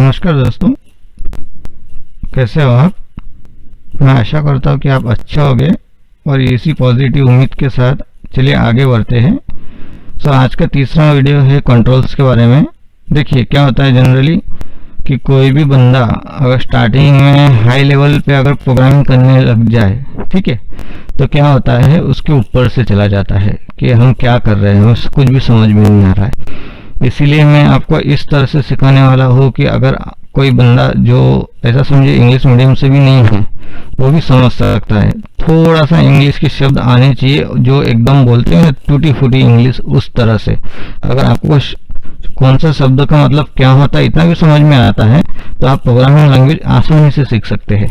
नमस्कार दोस्तों, कैसे हो आप। मैं आशा करता हूँ कि आप अच्छा होगे और इसी पॉजिटिव उम्मीद के साथ चलिए आगे बढ़ते हैं। आज का तीसरा वीडियो है कंट्रोल्स के बारे में। देखिए क्या होता है जनरली कि कोई भी बंदा अगर स्टार्टिंग में हाई लेवल पे अगर प्रोग्रामिंग करने लग जाए, ठीक है, तो क्या होता है उसके ऊपर से चला जाता है कि हम क्या कर रहे हैं, उसे कुछ भी समझ में नहीं आ रहा है। इसीलिए मैं आपको इस तरह से सिखाने वाला हूँ कि अगर कोई बंदा जो ऐसा समझे इंग्लिश मीडियम से भी नहीं है वो भी समझ सकता है। थोड़ा सा इंग्लिश के शब्द आने चाहिए जो एकदम बोलते हैं टूटी फूटी इंग्लिश, उस तरह से। अगर आपको कौन सा शब्द का मतलब क्या होता है इतना भी समझ में आता है तो आप प्रोग्रामिंग लैंग्वेज आसानी से सीख सकते हैं।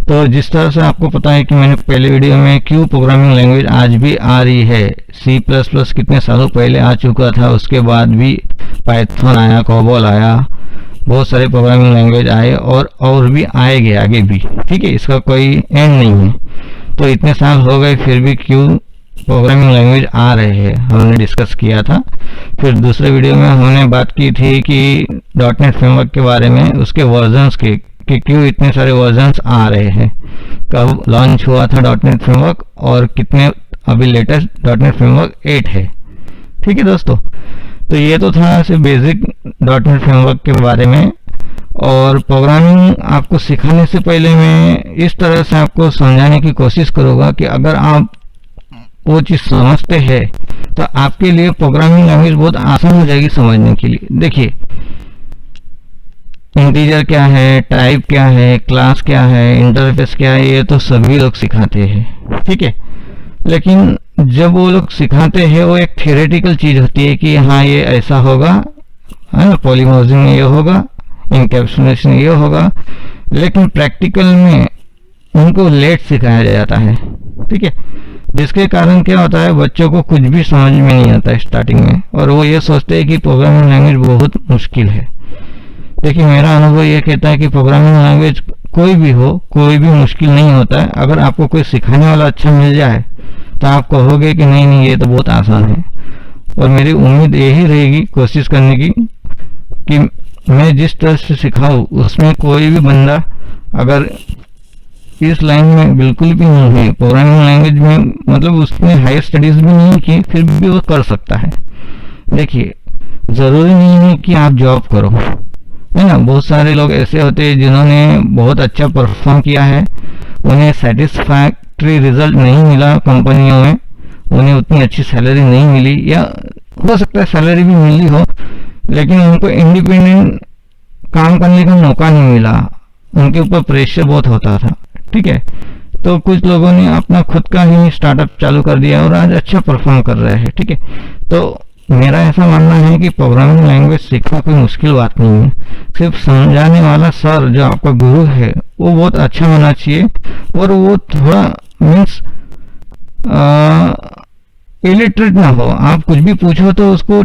तो जिस तरह से आपको पता है कि मैंने पहले वीडियो में क्यों प्रोग्रामिंग लैंग्वेज आज भी आ रही है, C++ कितने सालों पहले आ चुका था, उसके बाद भी पाइथन आया, कोबोल आया, बहुत सारे प्रोग्रामिंग लैंग्वेज आए और भी आएंगे आगे भी, ठीक है, इसका कोई एंड नहीं है। तो इतने साल हो गए फिर भी क्यों प्रोग्रामिंग लैंग्वेज आ रहे हैं हमने डिस्कस किया था। फिर दूसरे वीडियो में हमने बात की थी कि .NET फ्रेमवर्क के बारे में, उसके वर्जन्स के कि क्यों इतने सारे वर्जन्स आ रहे हैं, कब लॉन्च हुआ था .NET फ्रेमवर्क और कितने अभी लेटेस्ट .NET फ्रेमवर्क 8 है। ठीक है दोस्तों, तो ये तो था सिर्फ बेसिक .NET फ्रेमवर्क के बारे में। और प्रोग्रामिंग आपको सिखाने से पहले मैं इस तरह से आपको समझाने की कोशिश करूँगा कि अगर आप वो चीज़ समझते हैं तो आपके लिए प्रोग्रामिंग लैंग्वेज बहुत आसान हो जाएगी समझने के लिए। देखिए इंटीजर क्या है, टाइप क्या है, क्लास क्या है, इंटरफेस क्या है, ये तो सभी लोग सिखाते हैं, ठीक है। लेकिन जब वो लोग सिखाते हैं वो एक थियोरेटिकल चीज़ होती है कि हाँ ये ऐसा होगा, है ना, पॉलीमॉर्फिज्म ये होगा, इनकैप्सुलेशन ये होगा, लेकिन प्रैक्टिकल में उनको लेट सिखाया जाता है, ठीक है। जिसके कारण क्या होता है बच्चों को कुछ भी समझ में नहीं आता है स्टार्टिंग में, और वो ये सोचते हैं कि प्रोग्रामिंग लैंग्वेज बहुत मुश्किल है। देखिए मेरा अनुभव ये कहता है कि प्रोग्रामिंग लैंग्वेज कोई भी हो, कोई भी मुश्किल नहीं होता है। अगर आपको कोई सिखाने वाला अच्छा मिल जाए तो आप कहोगे कि नहीं नहीं ये तो बहुत आसान है। और मेरी उम्मीद यही रहेगी कोशिश करने की कि मैं जिस तरह से सिखाऊँ उसमें कोई भी बंदा अगर इस लाइन में बिल्कुल भी नहीं है, प्रोग्रामिंग लैंग्वेज में मतलब उसने हायर स्टडीज भी नहीं की, फिर भी वो कर सकता है। देखिए ज़रूरी नहीं है कि आप जॉब करो, है ना। बहुत सारे लोग ऐसे होते हैं जिन्होंने बहुत अच्छा परफॉर्म किया है, उन्हें सेटिस्फैक्ट्री रिजल्ट नहीं मिला कंपनियों में, उन्हें उतनी अच्छी सैलरी नहीं मिली, या हो सकता है सैलरी भी मिली हो लेकिन उनको इंडिपेंडेंट काम करने का मौका नहीं मिला, उनके ऊपर प्रेशर बहुत होता था, ठीक है। तो कुछ लोगों ने अपना खुद का ही स्टार्टअप चालू कर दिया और आज अच्छा परफॉर्म कर रहे हैं, ठीक है। तो मेरा ऐसा मानना है कि प्रोग्रामिंग लैंग्वेज सीखना कोई मुश्किल बात नहीं है, सिर्फ समझाने वाला सर जो आपका गुरु है वो बहुत अच्छा होना चाहिए, और वो थोड़ा मीन्स इलिटरेट ना हो। आप कुछ भी पूछो तो उसको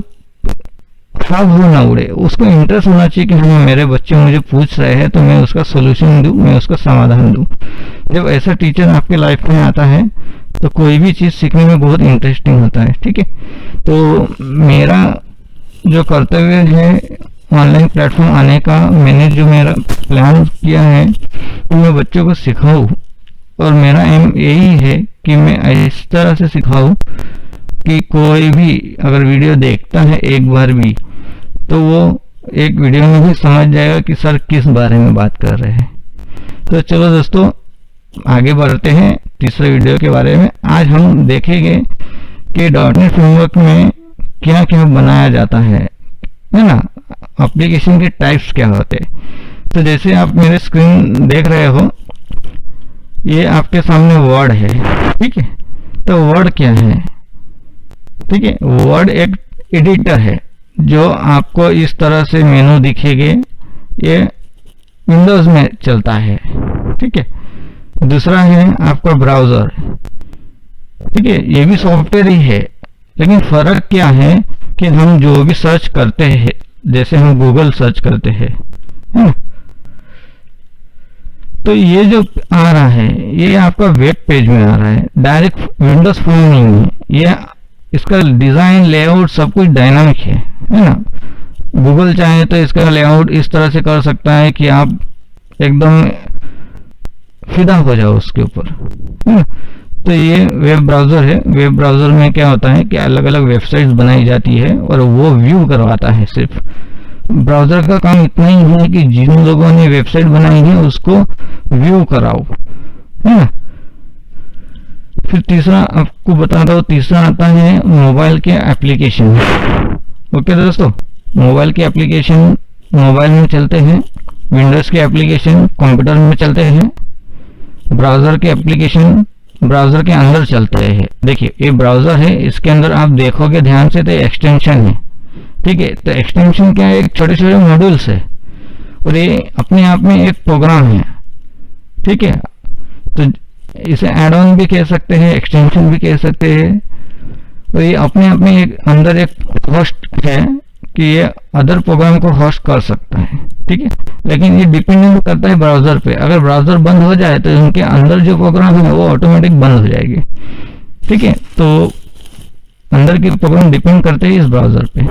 खराब हो ना उड़े, उसको इंटरेस्ट होना चाहिए कि हाँ मेरे बच्चे मुझे पूछ रहे हैं तो मैं उसका सोल्यूशन दूं, मैं उसका समाधान दूं। जब ऐसा टीचर आपके लाइफ में आता है तो कोई भी चीज़ सीखने में बहुत इंटरेस्टिंग होता है, ठीक है। तो मेरा जो कर्तव्य है ऑनलाइन प्लेटफॉर्म आने का, मैंने जो मेरा प्लान किया है कि मैं बच्चों को सिखाऊं, और मेरा एम यही है कि मैं इस तरह से सिखाऊं कि कोई भी अगर वीडियो देखता है एक बार भी तो वो एक वीडियो में भी समझ जाएगा कि सर किस बारे में बात कर रहे हैं। तो चलो दोस्तों आगे बढ़ते हैं तीसरे वीडियो के बारे में। आज हम देखेंगे कि .NET फ्रेमवर्क में क्या क्या बनाया जाता है ना, एप्लीकेशन के टाइप्स क्या होते हैं। तो जैसे आप मेरे स्क्रीन देख रहे हो, ये आपके सामने वर्ड है, ठीक है। तो वर्ड क्या है, ठीक है, वर्ड एक एडिटर है जो आपको इस तरह से मेनू दिखेंगे, ये विंडोज में चलता है, ठीक है। दूसरा है आपका ब्राउजर, ठीक है, ये भी सॉफ्टवेयर ही है, लेकिन फर्क क्या है कि हम जो भी सर्च करते हैं, जैसे हम गूगल सर्च करते हैं, है ना, तो ये जो आ रहा है ये आपका वेब पेज में आ रहा है, डायरेक्ट विंडोज फॉर्म नहीं है। ये इसका डिज़ाइन, लेआउट सब कुछ डायनामिक है ना। गूगल चाहे तो इसका लेआउट इस तरह से कर सकता है कि आप एकदम फिदा हो जाओ उसके ऊपर, है ना। तो ये वेब ब्राउज़र है। वेब ब्राउज़र में क्या होता है कि अलग अलग वेबसाइट्स बनाई जाती है और वो व्यू करवाता है। सिर्फ ब्राउज़र का काम इतना ही है कि जिन लोगों ने वेबसाइट बनाई है उसको व्यू कराओ, है ना। फिर तीसरा आपको बता दो, तीसरा आता है मोबाइल के एप्लीकेशन। ओके दोस्तों, मोबाइल के एप्लीकेशन मोबाइल में चलते हैं, विंडोज़ के एप्लीकेशन कंप्यूटर में चलते हैं, ब्राउज़र के एप्लीकेशन ब्राउज़र के अंदर चलते हैं। देखिए ये ब्राउज़र है, इसके अंदर आप देखोगे ध्यान से तो एक्सटेंशन है, ठीक है। तो एक्सटेंशन क्या है, एक छोटे छोटे मॉड्यूल्स है और ये अपने आप में एक प्रोग्राम है, ठीक है। तो इसे एड ऑन भी कह सकते हैं, एक्सटेंशन भी कह सकते हैं। तो ये अपने आप में एक अंदर एक होस्ट है कि ये अदर प्रोग्राम को होस्ट कर सकता है, ठीक है। लेकिन ये डिपेंडेंट करता है ब्राउज़र पे। अगर ब्राउज़र बंद हो जाए तो उनके अंदर जो प्रोग्राम है वो ऑटोमेटिक बंद हो जाएगी, ठीक है। तो अंदर के प्रोग्राम डिपेंड करते हैं इस ब्राउज़र पे।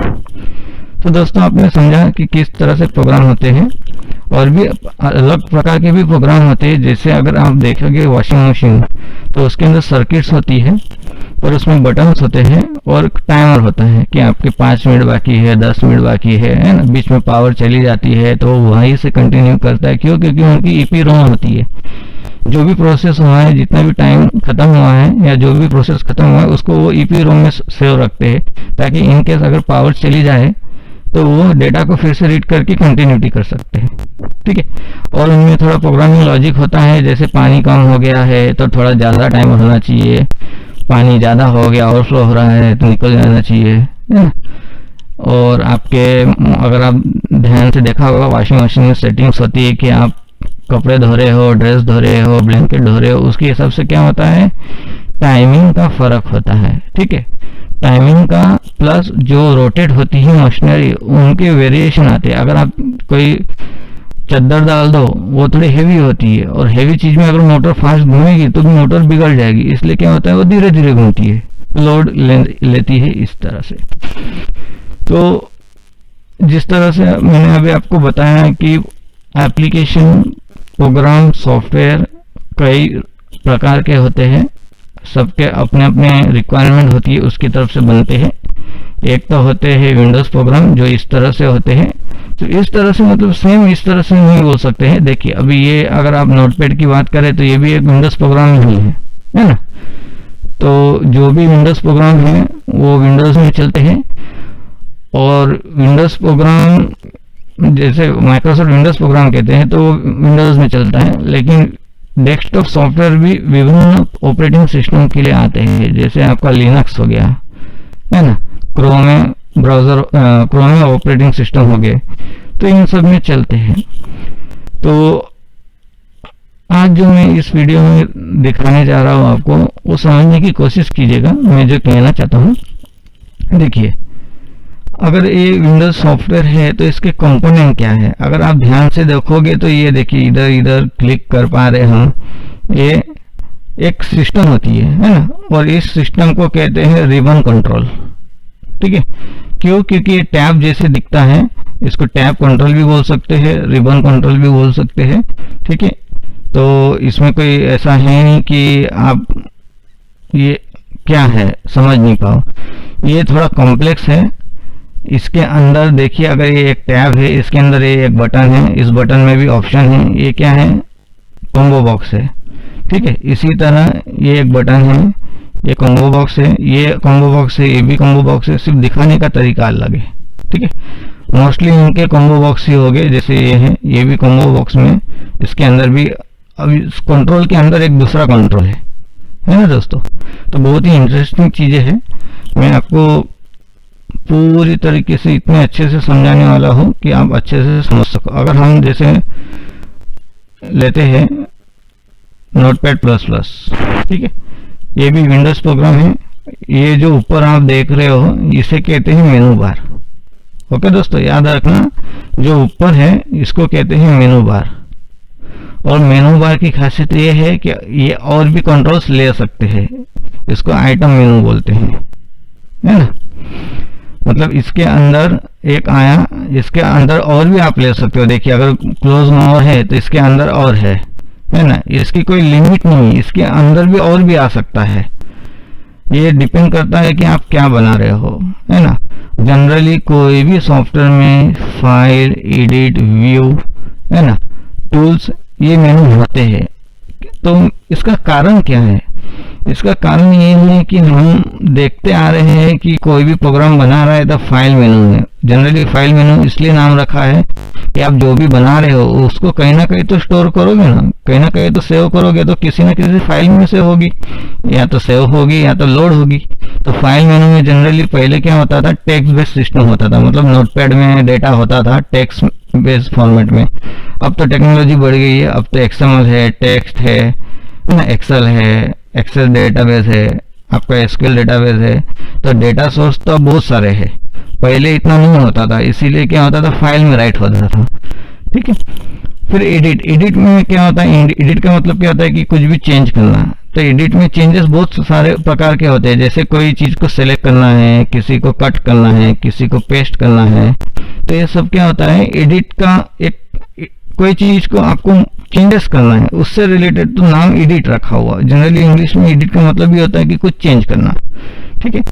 तो दोस्तों आपने समझा कि किस तरह से प्रोग्राम होते हैं। और भी अलग प्रकार के भी प्रोग्राम होते हैं, जैसे अगर आप देखोगे वॉशिंग मशीन तो उसके अंदर सर्किट्स होती है और उसमें बटन्स होते हैं और टाइमर होता है कि आपके 5 मिनट बाकी है, 10 मिनट बाकी है ना। बीच में पावर चली जाती है तो वहीं से कंटिन्यू करता है। क्यों? क्योंकि उनकी ईपीरोम होती है। जो भी प्रोसेस हुआ है, जितना भी टाइम खत्म हुआ है या जो भी प्रोसेस खत्म हुआ है उसको वो ईपीरोम में सेव रखते हैं, ताकि इनकेस अगर पावर चली जाए तो वो डेटा को फिर से रीड करके कंटिन्यूटी कर सकते हैं, ठीक है। और उनमें थोड़ा प्रोग्रामिंग लॉजिक होता है, जैसे पानी कम हो गया है तो थोड़ा ज़्यादा टाइम होना चाहिए, पानी ज़्यादा हो गया ओवरफ्लो हो रहा है तो निकल जाना चाहिए, है ना। और आपके अगर आप ध्यान से देखा होगा वॉशिंग मशीन में सेटिंग्स होती है कि आप कपड़े धो रहे हो, ड्रेस धो रहे हो, ब्लैंकेट धो रहे हो, उसके हिसाब से क्या होता है, टाइमिंग का फर्क होता है, ठीक है। टाइमिंग का प्लस जो रोटेट होती है मशीनरी उनके वेरिएशन आते हैं। अगर आप कोई चद्दर डाल दो वो थोड़ी हेवी होती है और हेवी चीज में अगर मोटर फास्ट घूमेगी तो मोटर बिगड़ जाएगी, इसलिए क्या होता है वो धीरे धीरे घूमती है, लोड लेती है इस तरह से। तो जिस तरह से मैंने अभी आपको बताया कि एप्लीकेशन प्रोग्राम सॉफ्टवेयर कई प्रकार के होते हैं, सबके अपने अपने रिक्वायरमेंट होती है उसकी तरफ से बनते हैं। एक तो होते हैं विंडोज़ प्रोग्राम जो इस तरह से होते हैं। तो इस तरह से मतलब सेम इस तरह से नहीं बोल सकते हैं। देखिए अभी ये अगर आप नोटपैड की बात करें तो ये भी एक विंडोज़ प्रोग्राम ही है ना। तो जो भी विंडोज़ प्रोग्राम है वो विंडोज़ में चलते हैं और विंडोज़ प्रोग्राम जैसे माइक्रोसॉफ्ट विंडोज़ प्रोग्राम कहते हैं तो वो विंडोज़ में चलता है। लेकिन डेस्कटॉप सॉफ्टवेयर भी विभिन्न ऑपरेटिंग सिस्टम के लिए आते हैं, जैसे आपका लिनक्स हो गया, है ना, क्रोम में ब्राउज़र, क्रोम में ऑपरेटिंग सिस्टम हो गए, तो इन सब में चलते हैं। तो आज जो मैं इस वीडियो में दिखाने जा रहा हूँ आपको वो समझने की कोशिश कीजिएगा मैं जो कहना चाहता हूँ। देखिए अगर ये विंडोज सॉफ्टवेयर है तो इसके कंपोनेंट क्या है, अगर आप ध्यान से देखोगे तो ये देखिए इधर इधर क्लिक कर पा रहे हम, ये एक सिस्टम होती है ना। और इस सिस्टम को कहते हैं रिबन कंट्रोल, ठीक है। क्यों? क्योंकि ये टैब जैसे दिखता है, इसको टैब कंट्रोल भी बोल सकते हैं, रिबन कंट्रोल भी बोल सकते हैं, ठीक है। तो इसमें कोई ऐसा है नहीं कि आप ये क्या है समझ नहीं पाओ, ये थोड़ा कॉम्प्लेक्स है। इसके अंदर देखिए अगर ये एक टैब है, इसके अंदर ये एक बटन है, इस बटन में भी ऑप्शन है, ये क्या है, कॉम्बो बॉक्स है, ठीक है। इसी तरह ये एक बटन है, ये कॉम्बो बॉक्स है, ये कॉम्बो बॉक्स है, ये भी कॉम्बो बॉक्स है, सिर्फ दिखाने का तरीका अलग है, ठीक है। मोस्टली इनके कॉम्बो बॉक्स ही हो गए, जैसे ये है, ये भी कॉम्बो बॉक्स में, इसके अंदर भी अब इस कंट्रोल के अंदर एक दूसरा कंट्रोल है ना दोस्तों। तो बहुत ही इंटरेस्टिंग चीज़ें हैं, मैं आपको पूरी तरीके से इतने अच्छे से समझाने वाला हूँ कि आप अच्छे से समझ सको। अगर हम जैसे लेते हैं नोटपैड प्लस प्लस, ठीक है, ये भी विंडोज प्रोग्राम है। ये जो ऊपर आप देख रहे हो इसे कहते हैं मेनू बार। ओके दोस्तों, याद रखना जो ऊपर है इसको कहते हैं मेनू बार। और मेनू बार की खासियत ये है कि ये और भी कंट्रोल्स ले सकते हैं, इसको आइटम मेनू बोलते हैं, है ना। मतलब इसके अंदर एक आया, इसके अंदर और भी आप ले सकते हो। देखिए अगर क्लोज मोर है तो इसके अंदर और है ना, इसकी कोई लिमिट नहीं, इसके अंदर भी और भी आ सकता है। ये डिपेंड करता है कि आप क्या बना रहे हो, है ना। जनरली कोई भी सॉफ्टवेयर में फाइल, एडिट, व्यू, है ना, टूल्स, ये मेनू होते हैं। तो इसका कारण क्या है? इसका कारण ये है कि हम देखते आ रहे हैं कि कोई भी प्रोग्राम बना रहा है तो फाइल मेनू में, जनरली फाइल मेनू इसलिए नाम रखा है कि आप जो भी बना रहे हो उसको कहीं ना कहीं तो स्टोर करोगे ना, कहीं ना कहीं तो सेव करोगे, तो किसी न किसी फाइल में सेव होगी, या तो सेव होगी या तो लोड होगी। तो फाइल मेनू में जनरली पहले क्या होता था, टेक्स्ट बेस्ड सिस्टम होता था, मतलब नोटपैड में डेटा होता था टेक्स्ट बेस्ड फॉर्मेट में। अब तो टेक्नोलॉजी बढ़ गई है, अब तो XML है, टेक्स्ट है ना, एक्सेल है, एक्सेल डेटाबेस है, आपका SQL डेटाबेस है। तो डेटा सोर्स तो अब बहुत सारे हैं, पहले इतना नहीं होता था, इसीलिए क्या होता था, फाइल में राइट होता था। ठीक है, फिर एडिट में क्या होता है, एडिट का मतलब क्या होता है कि कुछ भी चेंज करना। तो एडिट में चेंजेस बहुत सारे प्रकार के होते हैं, जैसे कोई चीज को सेलेक्ट करना है, किसी को कट करना है, किसी को पेस्ट करना है। तो ये सब क्या होता है, एडिट का एक कोई चीज को आपको चेंजेस करना है, उससे रिलेटेड तो नाम एडिट रखा हुआ। जनरली इंग्लिश में एडिट का मतलब ये होता है कि कुछ चेंज करना। ठीक है,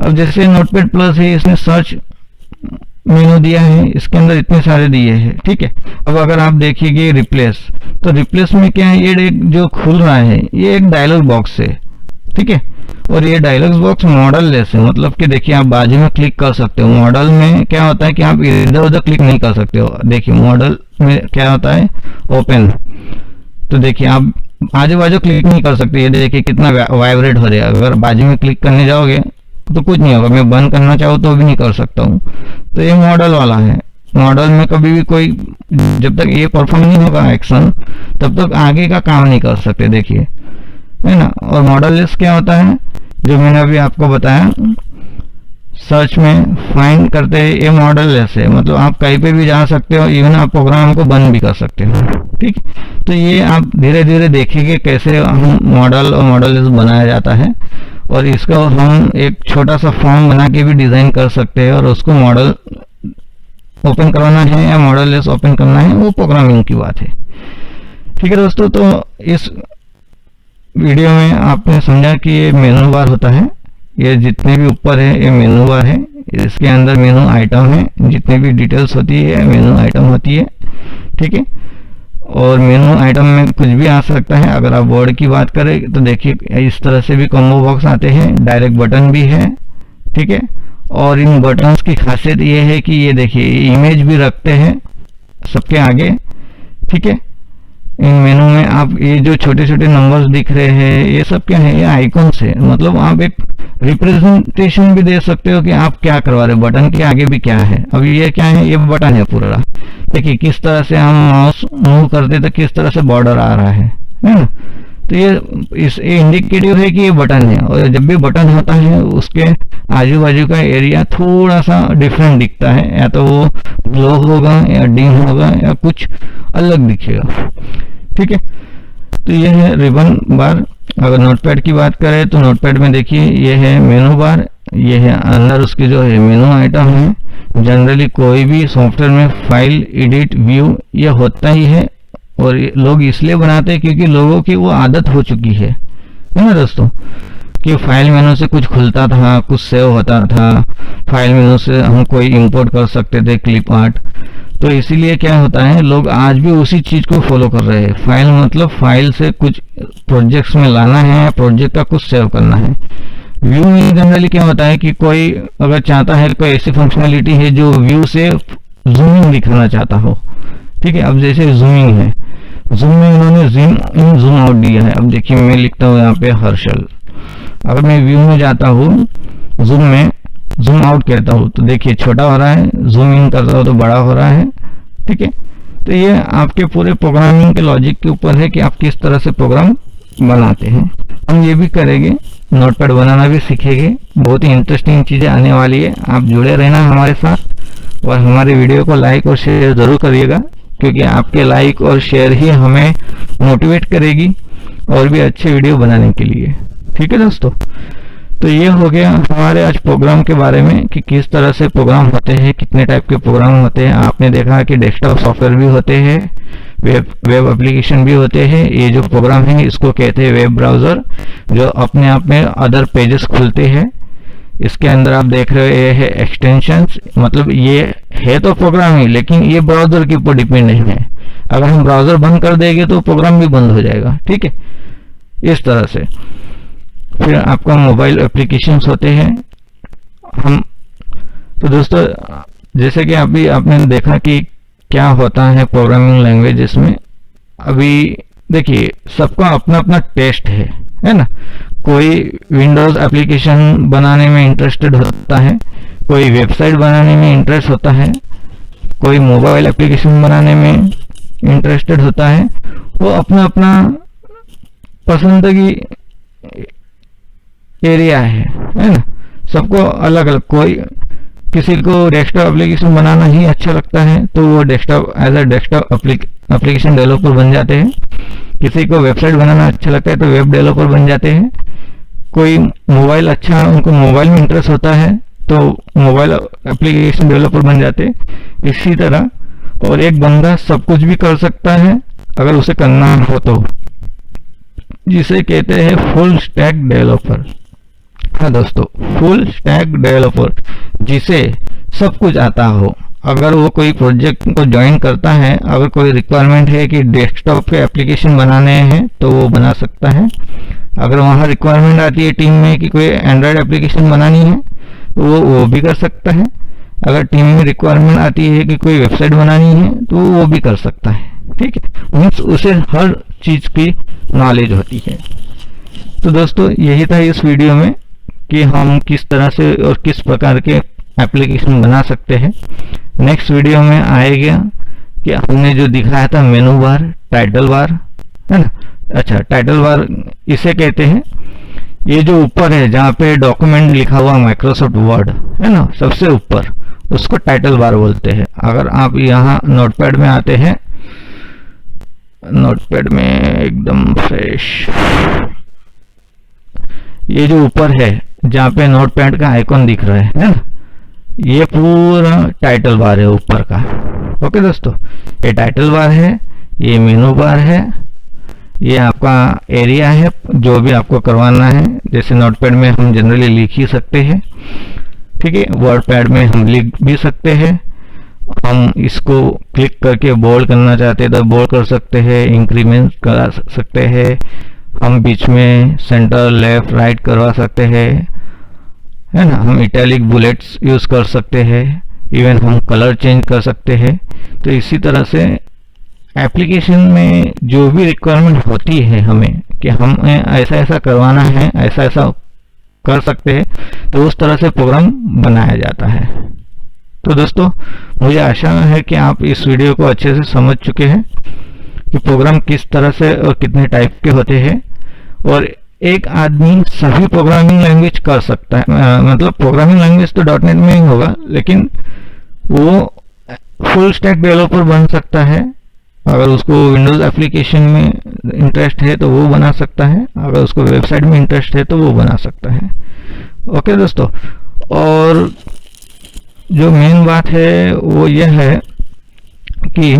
अब जैसे नोटपैड प्लस है, इसने सर्च मेनू दिया है, इसके अंदर इतने सारे दिए हैं। ठीक है, अब अगर आप देखिए रिप्लेस, तो रिप्लेस में क्या है, ये एक जो खुल रहा है ये एक डायलॉग बॉक्स है। ठीक है, और ये डायलॉग बॉक्स मॉडल लेस है, मतलब कि देखिए आप बाजू में क्लिक कर सकते हो। मॉडल में क्या होता है कि आप इधर उधर क्लिक नहीं कर सकते हो। देखिए मॉडल में क्या होता है, ओपन, तो देखिए आप आजू बाजू क्लिक नहीं कर सकते। ये देखिए कितना वाइब्रेट हो रहा है, अगर बाजू में क्लिक करने जाओगे तो कुछ नहीं होगा, मैं बंद करना चाहूँ तो भी नहीं कर सकता हूँ। तो ये मॉडल वाला है। मॉडल में कभी भी कोई, जब तक ये परफॉर्म नहीं होगा एक्शन, तब तक आगे का काम नहीं कर सकते, देखिए, है ना। और मॉडल लेस क्या होता है, जो मैंने अभी आपको बताया, सर्च में फाइंड करते हैं, ये मॉडल लेस है, मतलब आप कहीं पे भी जा सकते हो, इवन आप प्रोग्राम को बंद भी कर सकते हो। ठीक, तो ये आप धीरे धीरे देखेंगे कैसे हम मॉडल और मॉडल लेस बनाया जाता है, और इसको हम एक छोटा सा फॉर्म बना के भी डिजाइन कर सकते हैं, और उसको मॉडल ओपन करवाना है या मॉडल लेस ओपन करना है, वो प्रोग्रामिंग की बात है। ठीक है दोस्तों, तो इस वीडियो में आपने समझा कि ये मेनू बार होता है, ये जितने भी ऊपर है ये मेनू बार है, इसके अंदर मेनू आइटम है, जितने भी डिटेल्स होती है मेनू आइटम होती है। ठीक है, और मेनू आइटम में कुछ भी आ सकता है। अगर आप वर्ड की बात करें तो देखिए इस तरह से भी कॉम्बो बॉक्स आते हैं, डायरेक्ट बटन भी है। ठीक है, और इन बटन्स की खासियत ये है कि ये देखिए इमेज भी रखते हैं सबके आगे। ठीक है, इन मेनू में आप ये जो छोटे छोटे नंबर्स दिख रहे हैं ये सब क्या है, ये आइकॉन्स है, मतलब आप एक रिप्रेजेंटेशन भी दे सकते हो कि आप क्या करवा रहे हो, बटन के आगे भी क्या है। अब ये क्या है, ये बटन है पूरा। देखिए किस तरह से हम माउस मूव करते तो किस तरह से बॉर्डर आ रहा है ना। तो ये इंडिकेटिव है कि ये बटन है, और जब भी बटन होता है उसके आजू बाजू का एरिया थोड़ा सा डिफरेंट दिखता है, या तो वो ग्लो होगा या डिम होगा या कुछ अलग दिखेगा। ठीक है, तो ये है रिबन बार। अगर नोटपैड की बात करें तो नोटपैड में देखिए ये है मेनू बार, ये है अंदर उसके जो है मेनू आइटम है। जनरली कोई भी सॉफ्टवेयर में फाइल, एडिट, व्यू ये होता ही है, और लोग इसलिए बनाते हैं क्योंकि लोगों की वो आदत हो चुकी है ना दोस्तों, कि फाइल मेनू से कुछ खुलता था, कुछ सेव होता था, फाइल मेनू से हम कोई इंपोर्ट कर सकते थे क्लिप आर्ट। तो इसीलिए क्या होता है, लोग आज भी उसी चीज को फॉलो कर रहे हैं। फाइल मतलब फाइल से कुछ प्रोजेक्ट्स में लाना है, प्रोजेक्ट का कुछ सेव करना है। व्यू में जनरली क्या होता है कि कोई अगर चाहता है, कोई ऐसी फंक्शनलिटी है जो व्यू से जूमिंग दिखाना चाहता हो। ठीक है, अब जैसे जूमिंग है, जूम में इन्होंने जूम इन जूम आउट दिया है। अब देखिए मैं लिखता हूँ यहाँ पे हर्षल, अगर मैं व्यू में जाता हूँ, जूम में जूम आउट कहता हूँ तो देखिए छोटा हो रहा है, जूम इन करता हूँ तो बड़ा हो रहा है। ठीक है, तो ये आपके पूरे प्रोग्रामिंग के लॉजिक के ऊपर है कि आप किस तरह से प्रोग्राम बनाते हैं। हम ये भी करेंगे, नोटपैड बनाना भी सीखेंगे, बहुत ही इंटरेस्टिंग चीज़ें आने वाली है। आप जुड़े रहना हमारे साथ, और हमारे वीडियो को लाइक और शेयर ज़रूर करिएगा, क्योंकि आपके लाइक और शेयर ही हमें मोटिवेट करेगी और भी अच्छे वीडियो बनाने के लिए। ठीक है दोस्तों, तो ये हो गया हमारे आज प्रोग्राम के बारे में कि किस तरह से प्रोग्राम होते हैं, कितने टाइप के प्रोग्राम होते हैं। आपने देखा कि डेस्कटॉप सॉफ्टवेयर भी होते हैं, वेब एप्लीकेशन भी होते हैं। ये जो प्रोग्राम है इसको कहते हैं वेब ब्राउज़र, जो अपने आप में अदर पेजेस खुलते हैं। इसके अंदर आप देख रहे हैं एक्सटेंशंस, मतलब ये है तो प्रोग्राम ही, लेकिन ये ब्राउज़र के ऊपर डिपेंड नहीं है। अगर हम ब्राउज़र बंद कर देंगे तो प्रोग्राम भी बंद हो जाएगा, ठीक है, इस तरह से। फिर आपका मोबाइल एप्लीकेशंस होते हैं। हम तो दोस्तों जैसे कि अभी आपने देखा कि क्या होता है प्रोग्रामिंग लैंग्वेजेस में। अभी देखिए सबका अपना अपना टेस्ट है ना। कोई विंडोज़ एप्लीकेशन बनाने में इंटरेस्टेड होता है, कोई वेबसाइट बनाने में इंटरेस्ट होता है, कोई मोबाइल एप्लीकेशन बनाने में इंटरेस्टेड होता है। वो अपना अपना पसंद की एरिया है ना। सबको अलग अलग, कोई किसी को डेस्कटॉप एप्लीकेशन बनाना ही अच्छा लगता है तो वो desktop as a desktop application developer बन जाते हैं। किसी को वेबसाइट बनाना अच्छा लगता है तो वेब डेवलपर बन जाते हैं। कोई मोबाइल अच्छा, उनको मोबाइल में इंटरेस्ट होता है तो मोबाइल एप्लीकेशन डेवलपर बन जाते हैं। इसी तरह और एक बंदा सब कुछ भी कर सकता है अगर उसे करना हो तो, जिसे कहते हैं फुल स्टैक डेवलपर। हाँ दोस्तों, फुल स्टैक डेवलपर, जिसे सब कुछ आता हो। अगर वो कोई प्रोजेक्ट को ज्वाइन करता है, अगर कोई रिक्वायरमेंट है कि डेस्कटॉप के एप्लीकेशन बनाने हैं तो वो बना सकता है। अगर वहाँ रिक्वायरमेंट आती है टीम में कि कोई एंड्रॉयड एप्लीकेशन बनानी है तो वो भी कर सकता है। अगर टीम में रिक्वायरमेंट आती है कि कोई वेबसाइट बनानी है तो वो भी कर सकता है, ठीक है। मीन्स उसे हर चीज़ की नॉलेज होती है। तो दोस्तों यही था इस वीडियो में कि हम किस तरह से और किस प्रकार के एप्लीकेशन बना सकते हैं। नेक्स्ट वीडियो में आएगा कि हमने जो दिखाया था मेनू बार, टाइटल बार, है ना। अच्छा, टाइटल बार इसे कहते हैं, ये जो ऊपर है जहाँ पे डॉक्यूमेंट लिखा हुआ माइक्रोसॉफ्ट वर्ड है ना, सबसे ऊपर, उसको टाइटल बार बोलते हैं। अगर आप यहाँ नोटपैड में आते हैं, नोटपैड में एकदम फ्रेश, ये जो ऊपर है जहाँ पे नोटपैड का आइकॉन दिख रहा है ना, ये पूरा टाइटल बार है ऊपर का। ओके दोस्तों, ये टाइटल बार है, ये मेनू बार है, ये आपका एरिया है जो भी आपको करवाना है। जैसे नोटपैड में हम जनरली लिख ही सकते हैं, ठीक है। वर्डपैड में हम लिख भी सकते हैं। हम इसको क्लिक करके बोल्ड करना चाहते हैं तो बोल्ड कर सकते हैं, इंक्रीमेंट करा सकते हैं, हम बीच में सेंटर लेफ्ट राइट करवा सकते हैं, है ना। हम इटैलिक बुलेट्स यूज़ कर सकते हैं, इवन हम कलर चेंज कर सकते हैं। तो इसी तरह से एप्लीकेशन में जो भी रिक्वायरमेंट होती है हमें कि हमें ऐसा ऐसा करवाना है, ऐसा ऐसा कर सकते हैं, तो उस तरह से प्रोग्राम बनाया जाता है। तो दोस्तों मुझे आशा है कि आप इस वीडियो को अच्छे से समझ चुके हैं कि प्रोग्राम किस तरह से और कितने टाइप के होते हैं। और एक आदमी सभी प्रोग्रामिंग लैंग्वेज कर सकता है, मतलब प्रोग्रामिंग लैंग्वेज तो .NET में ही होगा, लेकिन वो फुल स्टैक डेवलपर बन सकता है। अगर उसको विंडोज़ एप्लीकेशन में इंटरेस्ट है तो वो बना सकता है, अगर उसको वेबसाइट में इंटरेस्ट है तो वो बना सकता है। ओके दोस्तों, और जो मेन बात है वो यह है कि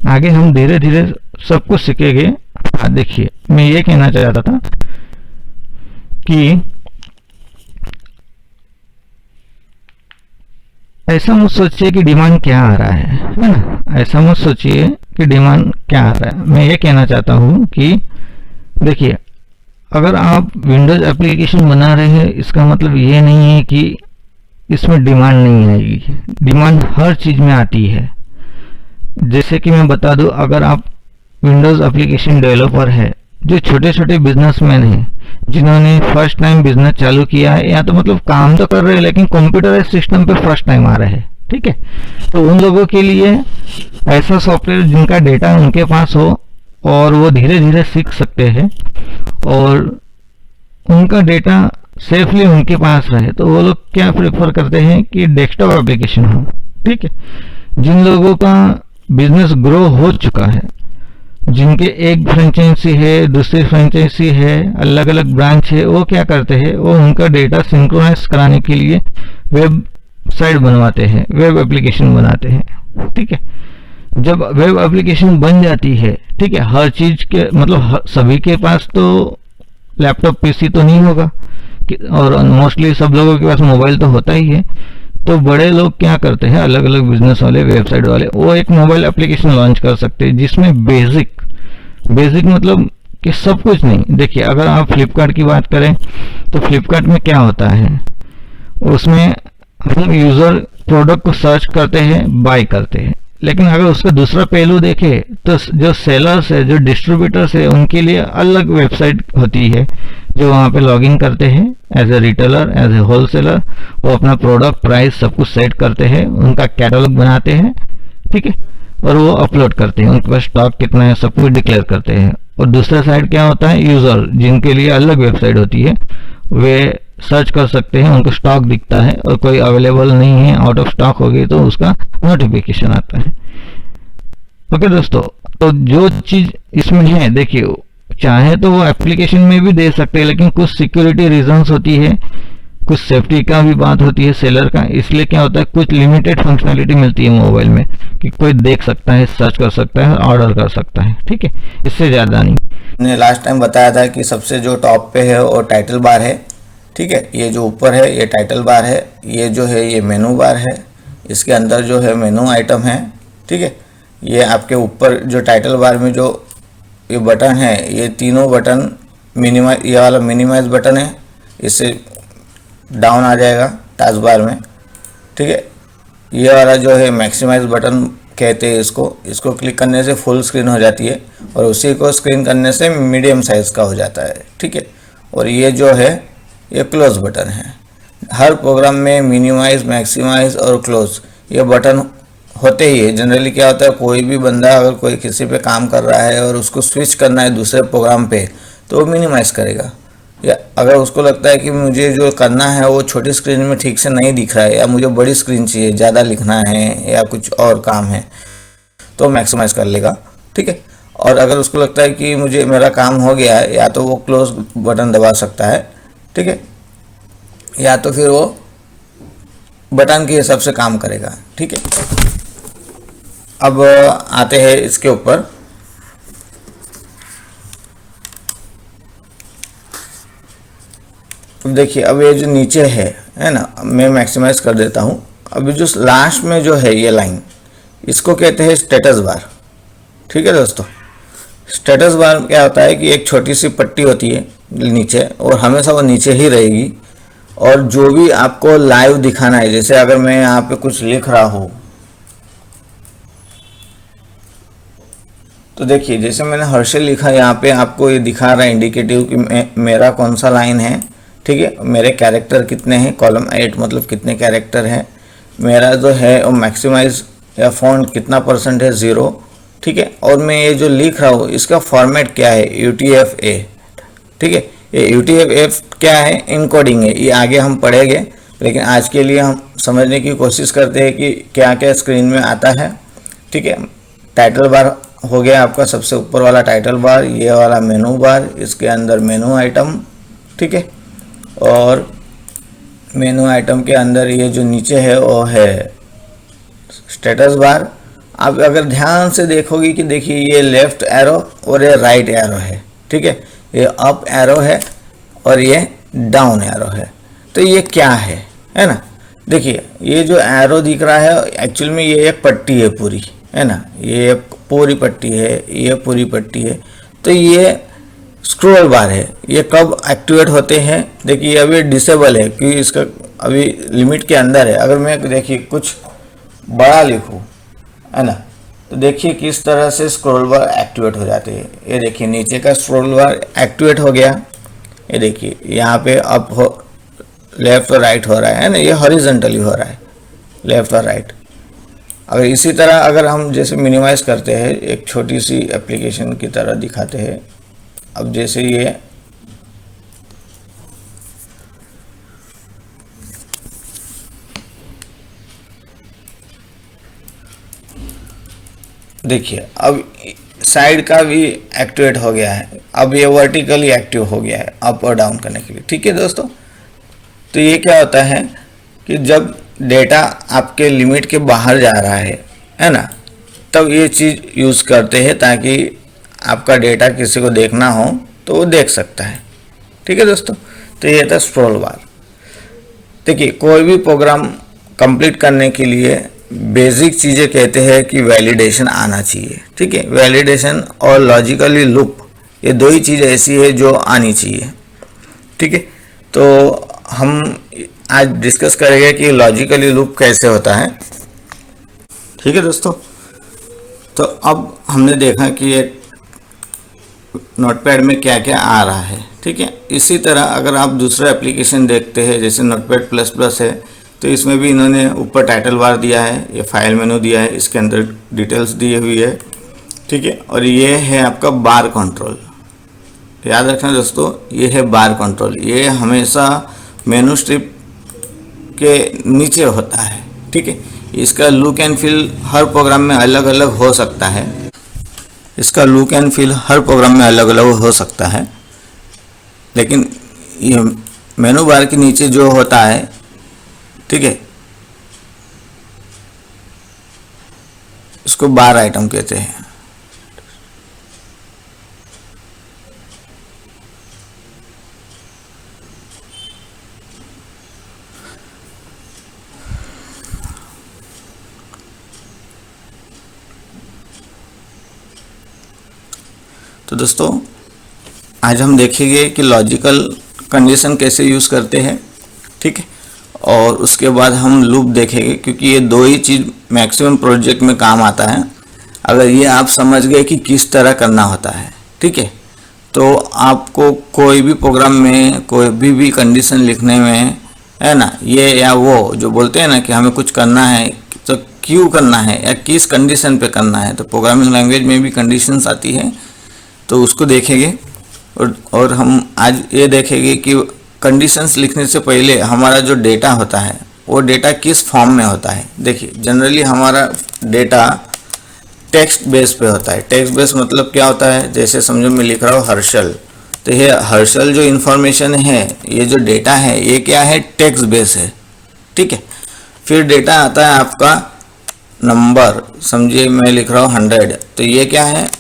आगे हम धीरे धीरे सब कुछ सीखेंगे। हाँ देखिए, मैं ये कहना चाहता था कि ऐसा मत सोचिए कि डिमांड क्या आ रहा है ना। ऐसा मत सोचिए कि डिमांड क्या आ रहा है। मैं ये कहना चाहता हूँ कि देखिए, अगर आप विंडोज़ एप्लीकेशन बना रहे हैं इसका मतलब ये नहीं है कि इसमें डिमांड नहीं आएगी। डिमांड हर चीज़ में आती है। जैसे कि मैं बता दूं, अगर आप विंडोज़ एप्लीकेशन डेवलपर है, जो छोटे छोटे बिजनेसमैन हैं जिन्होंने फर्स्ट टाइम बिजनेस चालू किया है, या तो मतलब काम तो कर रहे हैं लेकिन कंप्यूटराइज सिस्टम पे फर्स्ट टाइम आ रहे हैं, ठीक है, तो उन लोगों के लिए ऐसा सॉफ्टवेयर जिनका डेटा उनके पास हो और वो धीरे धीरे सीख सकते हैं और उनका डेटा सेफली उनके पास रहे, तो वो लोग क्या प्रेफर करते हैं कि डेस्कटॉप एप्लीकेशन हो, ठीक है। जिन लोगों का बिजनेस ग्रो हो चुका है, जिनके एक फ्रेंचाइजी है, दूसरी फ्रेंचाइजी है, अलग अलग ब्रांच है, वो क्या करते हैं, वो उनका डेटा सिंक्रोनाइज कराने के लिए वेबसाइट बनवाते हैं, वेब एप्लीकेशन बनाते हैं। ठीक है, जब वेब एप्लीकेशन बन जाती है, ठीक है, हर चीज के मतलब सभी के पास तो लैपटॉप पीसी तो नहीं होगा, और मोस्टली सब लोगों के पास मोबाइल तो होता ही है। तो बड़े लोग क्या करते हैं, अलग अलग बिजनेस वाले, वेबसाइट वाले, वो एक मोबाइल एप्लीकेशन लॉन्च कर सकते हैं जिसमें बेसिक मतलब कि सब कुछ नहीं। देखिए, अगर आप फ्लिपकार्ट की बात करें तो फ्लिपकार्ट में क्या होता है, उसमें हम यूजर प्रोडक्ट को सर्च करते हैं, बाय करते हैं। लेकिन अगर उसका दूसरा पहलू देखें तो जो सेलर्स है, जो डिस्ट्रीब्यूटर्स है, उनके लिए अलग वेबसाइट होती है जो वहाँ पे लॉगिन करते हैं as a retailer, as a wholesaler. वो अपना प्रोडक्ट प्राइस सब कुछ सेट करते हैं, उनका कैटलॉग बनाते हैं, ठीक है, और वो अपलोड करते हैं, उनके पास स्टॉक कितना है सब कुछ डिक्लेयर करते हैं। और दूसरा साइड क्या होता है, यूजर, जिनके लिए अलग वेबसाइट होती है, वे सर्च कर सकते हैं, उनको स्टॉक दिखता है, और कोई अवेलेबल नहीं है, आउट ऑफ स्टॉक हो गई तो उसका नोटिफिकेशन आता है। ओके दोस्तों, तो जो चीज इसमें है, देखिए, चाहे तो वो एप्लीकेशन में भी दे सकते हैं, लेकिन कुछ सिक्योरिटी रीजंस होती है, कुछ सेफ्टी का भी बात होती है सेलर का, इसलिए क्या होता है, कुछ लिमिटेड फंक्शनलिटी मिलती है मोबाइल में कि कोई देख सकता है, सर्च कर सकता है, ऑर्डर कर सकता है। ठीक है, इससे ज़्यादा नहीं। मैंने लास्ट टाइम बताया था कि सबसे जो टॉप पे है वो टाइटल बार है। ठीक है, ये जो ऊपर है ये टाइटल बार है, ये जो है ये मेनू बार है, इसके अंदर जो है मेनू आइटम है। ठीक है, ये आपके ऊपर जो टाइटल बार में जो ये बटन है, ये तीनों बटन मिनिमाइज, ये वाला मिनिमाइज बटन है, इससे डाउन आ जाएगा टास्क बार में। ठीक है, ये वाला जो है मैक्सिमाइज बटन कहते हैं इसको क्लिक करने से फुल स्क्रीन हो जाती है, और उसी को स्क्रीन करने से मीडियम साइज का हो जाता है। ठीक है, और ये जो है ये क्लोज बटन है। हर प्रोग्राम में मिनिमाइज, मैक्सिमाइज और क्लोज ये बटन होते ही है। जनरली क्या होता है, कोई भी बंदा अगर कोई किसी पे काम कर रहा है और उसको स्विच करना है दूसरे प्रोग्राम पे, तो वो मिनिमाइज करेगा। या अगर उसको लगता है कि मुझे जो करना है वो छोटी स्क्रीन में ठीक से नहीं दिख रहा है, या मुझे बड़ी स्क्रीन चाहिए, ज़्यादा लिखना है या कुछ और काम है, तो मैक्सिमाइज कर लेगा। ठीक है, और अगर उसको लगता है कि मुझे मेरा काम हो गया है, या तो वो क्लोज बटन दबा सकता है। ठीक है, या तो फिर वो बटन के हिसाब से काम करेगा। ठीक है, अब आते हैं इसके ऊपर। देखिए, अब ये जो नीचे है ना, मैं मैक्सिमाइज कर देता हूँ। अभी जो लास्ट में जो है ये लाइन, इसको कहते हैं स्टेटस बार। ठीक है दोस्तों, स्टेटस बार क्या होता है कि एक छोटी सी पट्टी होती है नीचे, और हमेशा वो नीचे ही रहेगी, और जो भी आपको लाइव दिखाना है, जैसे अगर मैं यहाँ पे कुछ लिख रहा हूँ, तो देखिए जैसे मैंने हर्षल लिखा, यहाँ पे आपको ये दिखा रहा है इंडिकेटिव कि मेरा कौन सा लाइन है। ठीक है, मेरे कैरेक्टर कितने हैं, कॉलम 8 मतलब कितने कैरेक्टर हैं, मेरा जो है वो मैक्सिमाइज या फॉन्ट कितना % है, 0। ठीक है, और मैं ये जो लिख रहा हूँ इसका फॉर्मेट क्या है, UTF-8। ठीक है, ये UTF-8 क्या है, इनकोडिंग है, ये आगे हम पढ़ेंगे, लेकिन आज के लिए हम समझने की कोशिश करते हैं कि क्या क्या स्क्रीन में आता है। ठीक है, टाइटल बार हो गया आपका, सबसे ऊपर वाला टाइटल बार, ये वाला मेनू बार, इसके अंदर मेनू आइटम। ठीक है, और मेनू आइटम के अंदर ये जो नीचे है वो है स्टेटस बार। आप अगर ध्यान से देखोगे कि देखिए ये लेफ्ट एरो और ये राइट एरो है। ठीक है, ये अप एरो है और ये डाउन एरो है। तो ये क्या है ना, देखिए ये जो एरो दिख रहा है एक्चुअल में ये एक पट्टी है पूरी, है ना, ये एक पूरी पट्टी है, ये पूरी पट्टी है। तो ये स्क्रॉल बार है, ये कब एक्टिवेट होते हैं, देखिए अभी डिसेबल है क्योंकि इसका अभी लिमिट के अंदर है। अगर मैं देखिए कुछ बड़ा लिखूँ, है ना, तो देखिए किस तरह से स्क्रॉल बार एक्टिवेट हो जाते हैं। ये देखिए नीचे का स्क्रॉल बार एक्टिवेट हो गया, ये देखिए यहाँ पे अप हो, लेफ्ट और राइट हो रहा है ना, ये हॉरिजॉन्टली हो रहा है, लेफ्ट और राइट। अगर इसी तरह अगर हम जैसे मिनिमाइज करते हैं, एक छोटी सी एप्लीकेशन की तरह दिखाते हैं। अब जैसे ये देखिए अब साइड का भी एक्टिवेट हो गया है, अब ये वर्टिकली एक्टिव हो गया है अप और डाउन करने के लिए। ठीक है दोस्तों, तो ये क्या होता है कि जब डेटा आपके लिमिट के बाहर जा रहा है ना, तब ये चीज़ यूज़ करते हैं ताकि आपका डेटा किसी को देखना हो तो वो देख सकता है। ठीक है दोस्तों, तो ये था स्क्रॉल बार। देखिए कोई भी प्रोग्राम कंप्लीट करने के लिए बेसिक चीज़ें कहते हैं कि वैलिडेशन आना चाहिए। ठीक है, वैलिडेशन और लॉजिकली लूप, ये दो ही चीज़ ऐसी है जो आनी चाहिए। ठीक है, तो हम आज डिस्कस करेंगे कि लॉजिकली लूप कैसे होता है। ठीक है दोस्तों, तो अब हमने देखा कि ये नोटपैड में क्या क्या आ रहा है। ठीक है, इसी तरह अगर आप दूसरा एप्लीकेशन देखते हैं जैसे नोटपैड प्लस प्लस है, तो इसमें भी इन्होंने ऊपर टाइटल बार दिया है, ये फाइल मेनू दिया है, इसके अंदर डिटेल्स दी हुई है। ठीक है, और ये है आपका बार कंट्रोल। याद रखना दोस्तों, ये है बार कंट्रोल, ये हमेशा मेनू स्ट्रिप के नीचे होता है। ठीक है, इसका लुक एंड फील हर प्रोग्राम में अलग अलग हो सकता है, इसका लुक एंड फील हर प्रोग्राम में अलग अलग हो सकता है, लेकिन ये मेनू बार के नीचे जो होता है, ठीक है, इसको बार आइटम कहते हैं। तो दोस्तों आज हम देखेंगे कि लॉजिकल कंडीशन कैसे यूज़ करते हैं। ठीक है, और उसके बाद हम लूप देखेंगे, क्योंकि ये दो ही चीज़ मैक्सिमम प्रोजेक्ट में काम आता है। अगर ये आप समझ गए कि किस तरह करना होता है, ठीक है, तो आपको कोई भी प्रोग्राम में कोई भी कंडीशन लिखने में, है ना, ये या वो जो बोलते हैं ना कि हमें कुछ करना है तो क्यों करना है या किस कंडीशन पे करना है, तो प्रोग्रामिंग लैंग्वेज में भी कंडीशंस आती है, तो उसको देखेंगे। और हम आज ये देखेंगे कि कंडीशंस लिखने से पहले हमारा जो डेटा होता है वो डेटा किस फॉर्म में होता है। देखिए जनरली हमारा डेटा टेक्स्ट बेस पे होता है। टेक्स्ट बेस मतलब क्या होता है, जैसे समझो मैं लिख रहा हूँ हर्षल, तो ये हर्षल जो इन्फॉर्मेशन है, ये जो डेटा है, ये क्या है, टेक्स्ट बेस है। ठीक है, फिर डेटा आता है आपका नंबर, समझिए मैं लिख रहा हूँ 100, तो ये क्या है,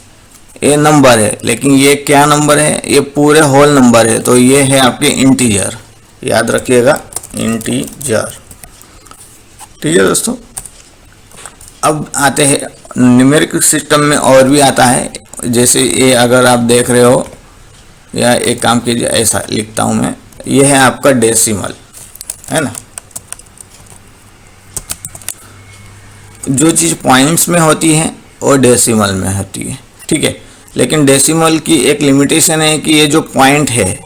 ये नंबर है, लेकिन ये क्या नंबर है, ये पूरे होल नंबर है, तो ये है आपके इंटीजर। याद रखिएगा, इंटीजर। ठीक है दोस्तों, अब आते हैं न्यूमेरिकल सिस्टम में और भी आता है, जैसे ये अगर आप देख रहे हो, या एक काम कीजिए, ऐसा लिखता हूँ मैं, ये है आपका डेसिमल, है ना। जो चीज़ पॉइंट्स में होती है वो डेसिमल में होती है। ठीक है, लेकिन डेसिमल की एक लिमिटेशन है कि ये जो पॉइंट है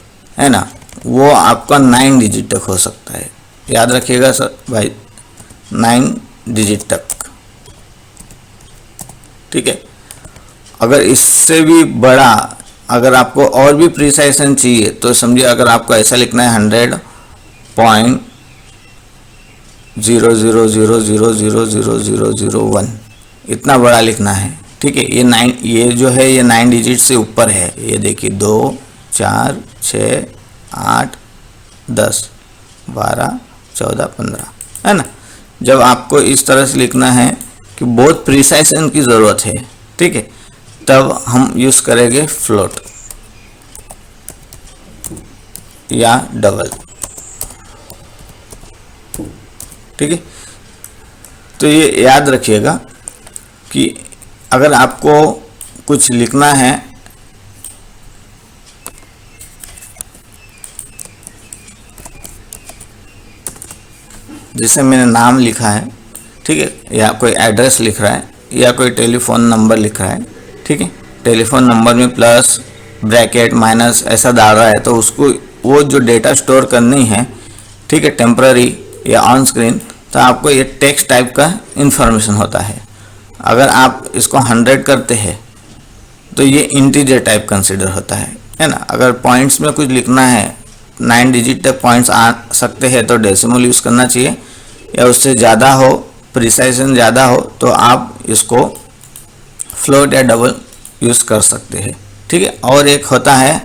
ना, वो आपका 9 डिजिट तक हो सकता है। याद रखिएगा सर भाई, 9 डिजिट तक। ठीक है, अगर इससे भी बड़ा, अगर आपको और भी प्रिसाइशन चाहिए, तो समझिए अगर आपको ऐसा लिखना है 100.000000001, इतना बड़ा लिखना है। ठीक है, ये 9, ये जो है ये 9 डिजिट से ऊपर है। ये देखिए 2 4 6 8 10 12 14 15, है ना। जब आपको इस तरह से लिखना है कि बहुत प्रिसाइशन की ज़रूरत है, ठीक है, तब हम यूज़ करेंगे फ्लोट या डबल। ठीक है, तो ये याद रखिएगा कि अगर आपको कुछ लिखना है, जैसे मैंने नाम लिखा है, ठीक है, या कोई एड्रेस लिख रहा है, या कोई टेलीफोन नंबर लिख रहा है, ठीक है, टेलीफोन नंबर में प्लस ब्रैकेट माइनस ऐसा डाल रहा है, तो उसको वो जो डेटा स्टोर करनी है, ठीक है, टेम्पररी या ऑन स्क्रीन, तो आपको ये टेक्स्ट टाइप का इंफॉर्मेशन होता है। अगर आप इसको 100 करते हैं तो ये इंटीजर टाइप कंसिडर होता है ना। अगर पॉइंट्स में कुछ लिखना है, 9 डिजिट तक पॉइंट्स आ सकते हैं, तो डेसिमल यूज़ करना चाहिए, या उससे ज़्यादा हो, प्रिसाइशन ज़्यादा हो, तो आप इसको फ्लोट या डबल यूज़ कर सकते हैं, ठीक है। और एक होता है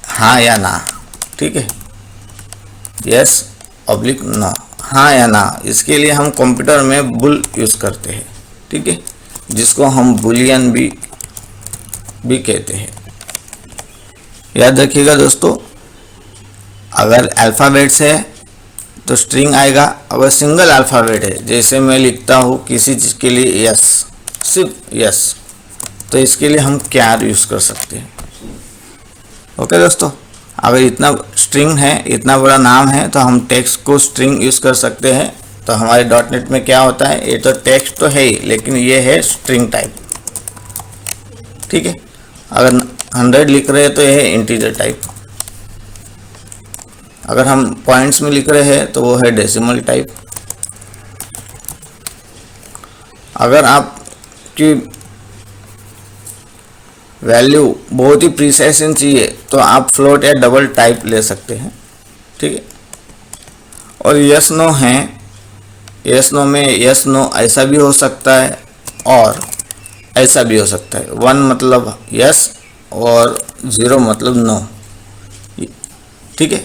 हाँ या ना, ठीक है, यस ऑब्लिक नो, हाँ या ना। इसके लिए हम कंप्यूटर में बुल यूज़ करते हैं, ठीक है, जिसको हम बुलियन भी कहते हैं। याद रखिएगा दोस्तों, अगर अल्फ़ाबेट्स है तो स्ट्रिंग आएगा, अगर सिंगल अल्फ़ाबेट है जैसे मैं लिखता हूँ किसी चीज़ के लिए यस, सिर्फ यस, तो इसके लिए हम कैर यूज़ कर सकते हैं। ओके दोस्तों, अगर इतना स्ट्रिंग है, इतना बड़ा नाम है, तो हम टेक्स्ट को स्ट्रिंग यूज़ कर सकते हैं। तो हमारे .NET में क्या होता है, ये तो टेक्स्ट तो है ही, लेकिन ये है स्ट्रिंग टाइप, ठीक है। अगर 100 लिख रहे हैं तो ये है इंटीजर टाइप, अगर हम पॉइंट्स में लिख रहे हैं तो वो है डेसिमल टाइप। अगर आपकी वैल्यू बहुत ही प्रिसाइजन चाहिए तो आप फ्लोट या डबल टाइप ले सकते हैं, ठीक है। और यस नो है, यस नो में यस नो ऐसा भी हो सकता है और ऐसा भी हो सकता है। 1 मतलब यस और 0 मतलब नो, ठीक है।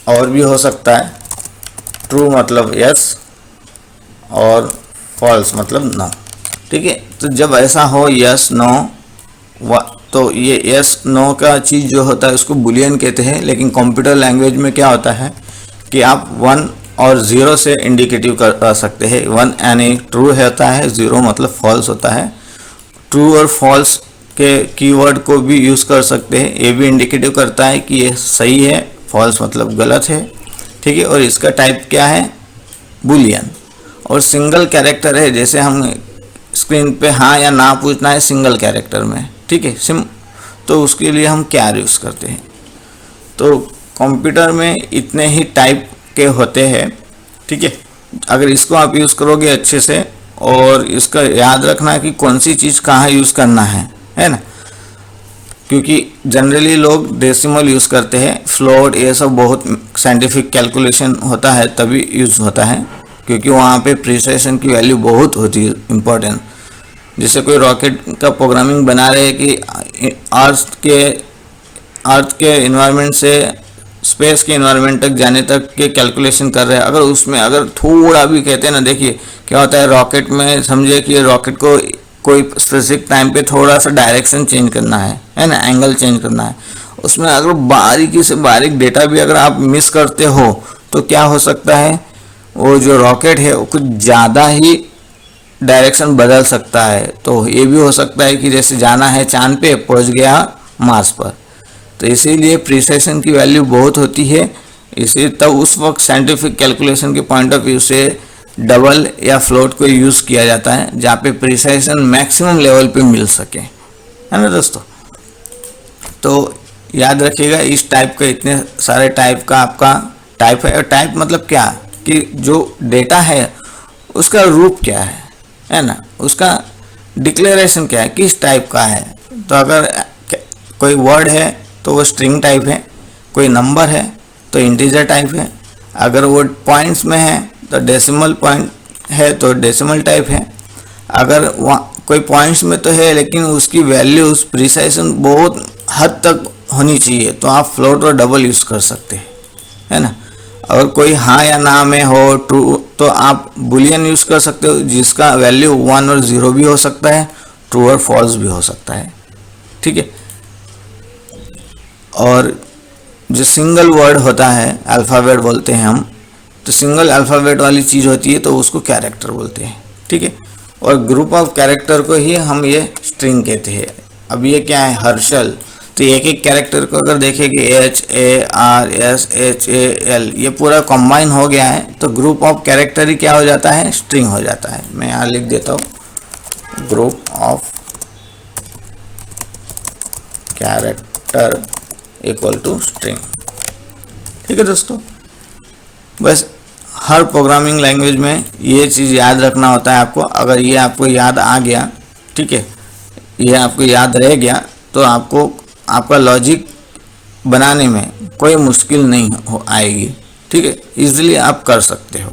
और भी हो सकता है ट्रू मतलब यस और फॉल्स मतलब नो, ठीक है। तो जब ऐसा हो यस नो, तो ये यस नो का चीज़ जो होता है उसको बुलियन कहते हैं। लेकिन कंप्यूटर लैंग्वेज में क्या होता है कि आप 1 और 0 से इंडिकेटिव कर सकते हैं। 1 यानी ट्रू होता है, 0 मतलब फॉल्स होता है। ट्रू और फॉल्स के कीवर्ड को भी यूज़ कर सकते हैं, ये भी इंडिकेटिव करता है कि ये सही है, फॉल्स मतलब गलत है, ठीक है। और इसका टाइप क्या है, बुलियन। और सिंगल कैरेक्टर है, जैसे हम स्क्रीन पे हाँ या ना पूछना है सिंगल कैरेक्टर में, ठीक है, तो उसके लिए हम कैर यूज़ करते हैं। तो कंप्यूटर में इतने ही टाइप के होते हैं, ठीक है। अगर इसको आप यूज़ करोगे अच्छे से, और इसका याद रखना कि कौन सी चीज़ कहाँ यूज़ करना है ना, क्योंकि जनरली लोग डेसिमल यूज़ करते हैं, फ्लोट ये सब बहुत साइंटिफिक कैलकुलेशन होता है तभी यूज़ होता है, क्योंकि वहाँ पे प्रिसाइजन की वैल्यू बहुत होती है इम्पोर्टेंट। जैसे कोई रॉकेट का प्रोग्रामिंग बना रहे हैं कि अर्थ के इन्वायरमेंट से स्पेस के इन्वायरमेंट तक जाने तक के कैलकुलेशन कर रहे हैं, अगर उसमें अगर थोड़ा भी कहते हैं ना, देखिए क्या होता है रॉकेट में, समझिए कि रॉकेट को कोई स्पेसिफिक टाइम पे थोड़ा सा डायरेक्शन चेंज करना है ना, एंगल चेंज करना है, उसमें अगर बारीकी से बारीक डेटा भी अगर आप मिस करते हो तो क्या हो सकता है, वो जो रॉकेट है वो कुछ ज़्यादा ही डायरेक्शन बदल सकता है। तो ये भी हो सकता है कि जैसे जाना है चांद पे, पहुंच गया मार्स पर। तो इसीलिए प्रिसाइजन की वैल्यू बहुत होती है, इसी तब उस वक्त साइंटिफिक कैलकुलेशन के पॉइंट ऑफ व्यू से डबल या फ्लोट को यूज़ किया जाता है, जहाँ पे प्रिसाइजन मैक्सिमम लेवल पे मिल सके, है ना दोस्तों। तो याद रखिएगा, इस टाइप का इतने सारे टाइप का आपका टाइप है। और टाइप मतलब क्या कि जो डेटा है उसका रूप क्या है ना, उसका डिक्लेरेशन क्या है, किस टाइप का है। तो अगर कोई वर्ड है तो वो स्ट्रिंग टाइप है, कोई नंबर है तो इंटीजर टाइप है, अगर वो पॉइंट्स में है तो डेसिमल पॉइंट है तो डेसिमल टाइप है, अगर कोई पॉइंट्स में तो है लेकिन उसकी वैल्यूज प्रिसाइजन बहुत हद तक होनी चाहिए तो आप फ्लोट और डबल यूज़ कर सकते हैं, है ना। अगर कोई हाँ या ना में हो, ट्रू, तो आप बुलियन यूज़ कर सकते हो जिसका वैल्यू 1 और 0 भी हो सकता है, ट्रू और फॉल्स भी हो सकता है, ठीक है। और जो सिंगल वर्ड होता है, अल्फ़ाबेट बोलते हैं हम, तो सिंगल अल्फ़ाबेट वाली चीज़ होती है तो उसको कैरेक्टर बोलते हैं, ठीक है। और ग्रुप ऑफ कैरेक्टर को ही हम ये स्ट्रिंग कहते हैं। अब ये क्या है, हर्षल, तो एक एक कैरेक्टर को अगर देखेंगे HARSHAL ये पूरा कंबाइन हो गया है, तो ग्रुप ऑफ कैरेक्टर ही क्या हो जाता है, स्ट्रिंग हो जाता है। मैं यहाँ लिख देता हूँ, group of character equal to string, ठीक है दोस्तों। बस हर प्रोग्रामिंग लैंग्वेज में ये चीज़ याद रखना होता है आपको। अगर ये आपको याद आ गया, ठीक है, ये आपको याद रह गया, तो आपको आपका लॉजिक बनाने में कोई मुश्किल नहीं आएगी, ठीक है, इजीली आप कर सकते हो।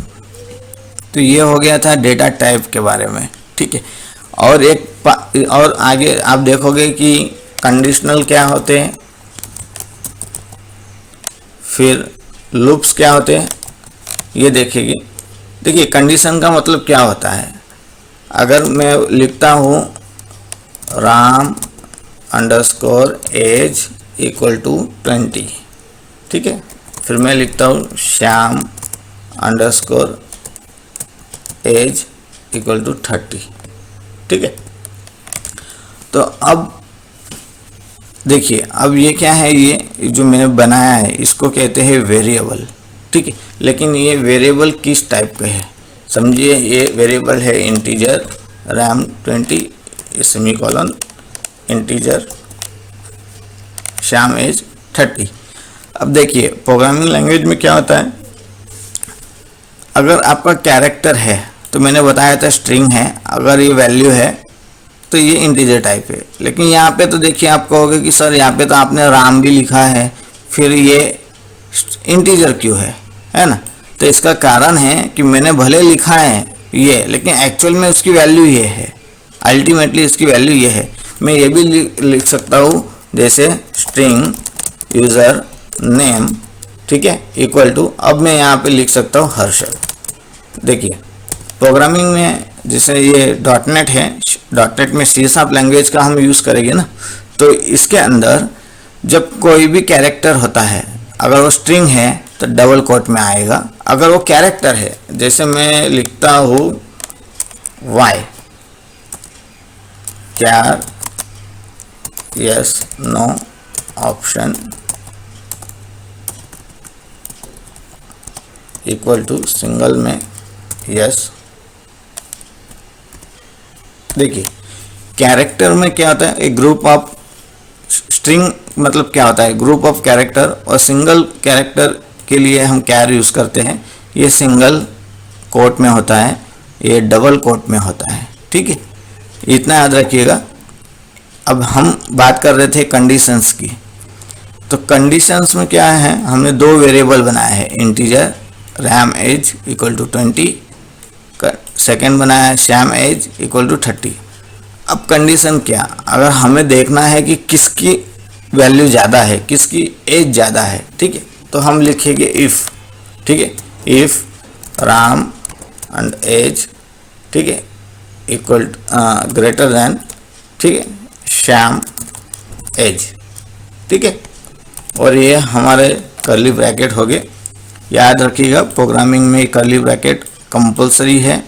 तो ये हो गया था डेटा टाइप के बारे में, ठीक है। और एक और आगे आप देखोगे कि कंडीशनल क्या होते हैं, फिर लूप्स क्या होते हैं, ये देखेंगे। देखिए कंडीशन का मतलब क्या होता है। अगर मैं लिखता हूँ Ram underscore age equal to 20, ठीक है, फिर मैं लिखता हूँ Shyam underscore age equal to 30, ठीक है। तो अब देखिए, अब ये क्या है, ये जो मैंने बनाया है इसको कहते हैं वेरिएबल, ठीक है। लेकिन ये वेरिएबल किस टाइप का है, समझिए। ये वेरिएबल है integer Ram 20 semicolon integer Shyam age 30। अब देखिए प्रोग्रामिंग लैंग्वेज में क्या होता है, अगर आपका कैरेक्टर है तो मैंने बताया था स्ट्रिंग है, अगर ये वैल्यू है तो ये इंटीजर टाइप है। लेकिन यहाँ पे तो देखिए आप कहोगे कि सर यहाँ पे तो आपने राम भी लिखा है, फिर ये इंटीजर क्यों है ना। तो इसका कारण है कि मैंने भले लिखा है ये, लेकिन एक्चुअल में उसकी वैल्यू ये है, अल्टीमेटली इसकी वैल्यू ये है। मैं ये भी लिख सकता हूँ जैसे स्ट्रिंग यूज़र नेम, ठीक है, इक्वल टू, अब मैं यहाँ पे लिख सकता हूँ हर्षल। देखिए प्रोग्रामिंग में जैसे ये डॉटनेट है, डॉटनेट में सी शार्प लैंग्वेज का हम यूज़ करेंगे ना, तो इसके अंदर जब कोई भी कैरेक्टर होता है, अगर वो स्ट्रिंग है तो डबल कोट में आएगा। अगर वो कैरेक्टर है, जैसे मैं लिखता हूँ वाई क्या yes no option equal to single में यस। देखिए कैरेक्टर में क्या होता है, एक ग्रुप ऑफ स्ट्रिंग मतलब क्या होता है, ग्रुप ऑफ कैरेक्टर, और सिंगल कैरेक्टर के लिए हम कैर यूज़ करते हैं। ये सिंगल कोट में होता है, ये डबल कोट में होता है, ठीक है, इतना याद रखिएगा। अब हम बात कर रहे थे कंडीशंस की, तो कंडीशंस में क्या है, हमने दो वेरिएबल बनाए हैं, integer Ram age equal to 20, second बनाया है श्याम एज इक्वल टू 30। अब कंडीशन क्या, अगर हमें देखना है कि किसकी वैल्यू ज़्यादा है, किसकी एज ज़्यादा है, ठीक है, तो हम लिखेंगे इफ़, ठीक है, इफ़ राम एंड एज, ठीक है, इक्वल ग्रेटर दैन, ठीक है, श्याम एज, ठीक है। और ये हमारे कर्ली ब्रैकेट हो गए। याद रखिएगा प्रोग्रामिंग में कर्ली ब्रैकेट कंपलसरी है।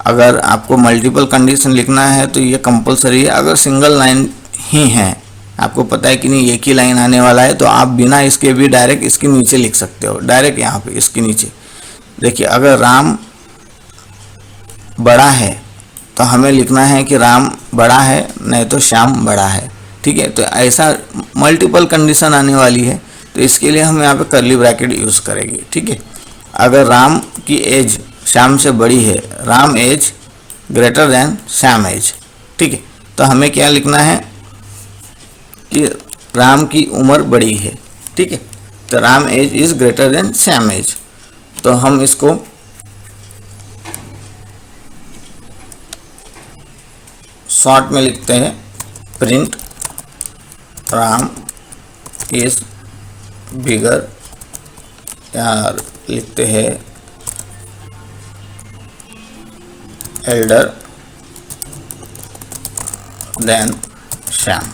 अगर आपको मल्टीपल कंडीशन लिखना है तो ये कंपलसरी है। अगर सिंगल लाइन ही है, आपको पता है कि नहीं एक ही लाइन आने वाला है, तो आप बिना इसके भी डायरेक्ट इसके नीचे लिख सकते हो, डायरेक्ट यहाँ पे इसके नीचे। देखिए अगर राम बड़ा है तो हमें लिखना है कि राम बड़ा है, नहीं तो श्याम बड़ा है, ठीक है। तो ऐसा मल्टीपल कंडीशन आने वाली है, तो इसके लिए हम यहाँ पे कर्ली ब्रैकेट यूज़ करेंगे, ठीक है। अगर राम की एज श्याम से बड़ी है, Ram age greater than Shyam age, ठीक है, तो हमें क्या लिखना है कि राम की उम्र बड़ी है, ठीक है, तो Ram age is greater than Shyam age. तो हम इसको शॉर्ट में लिखते हैं, प्रिंट राम इज बिगर, या लिखते हैं एल्डर देन श्याम,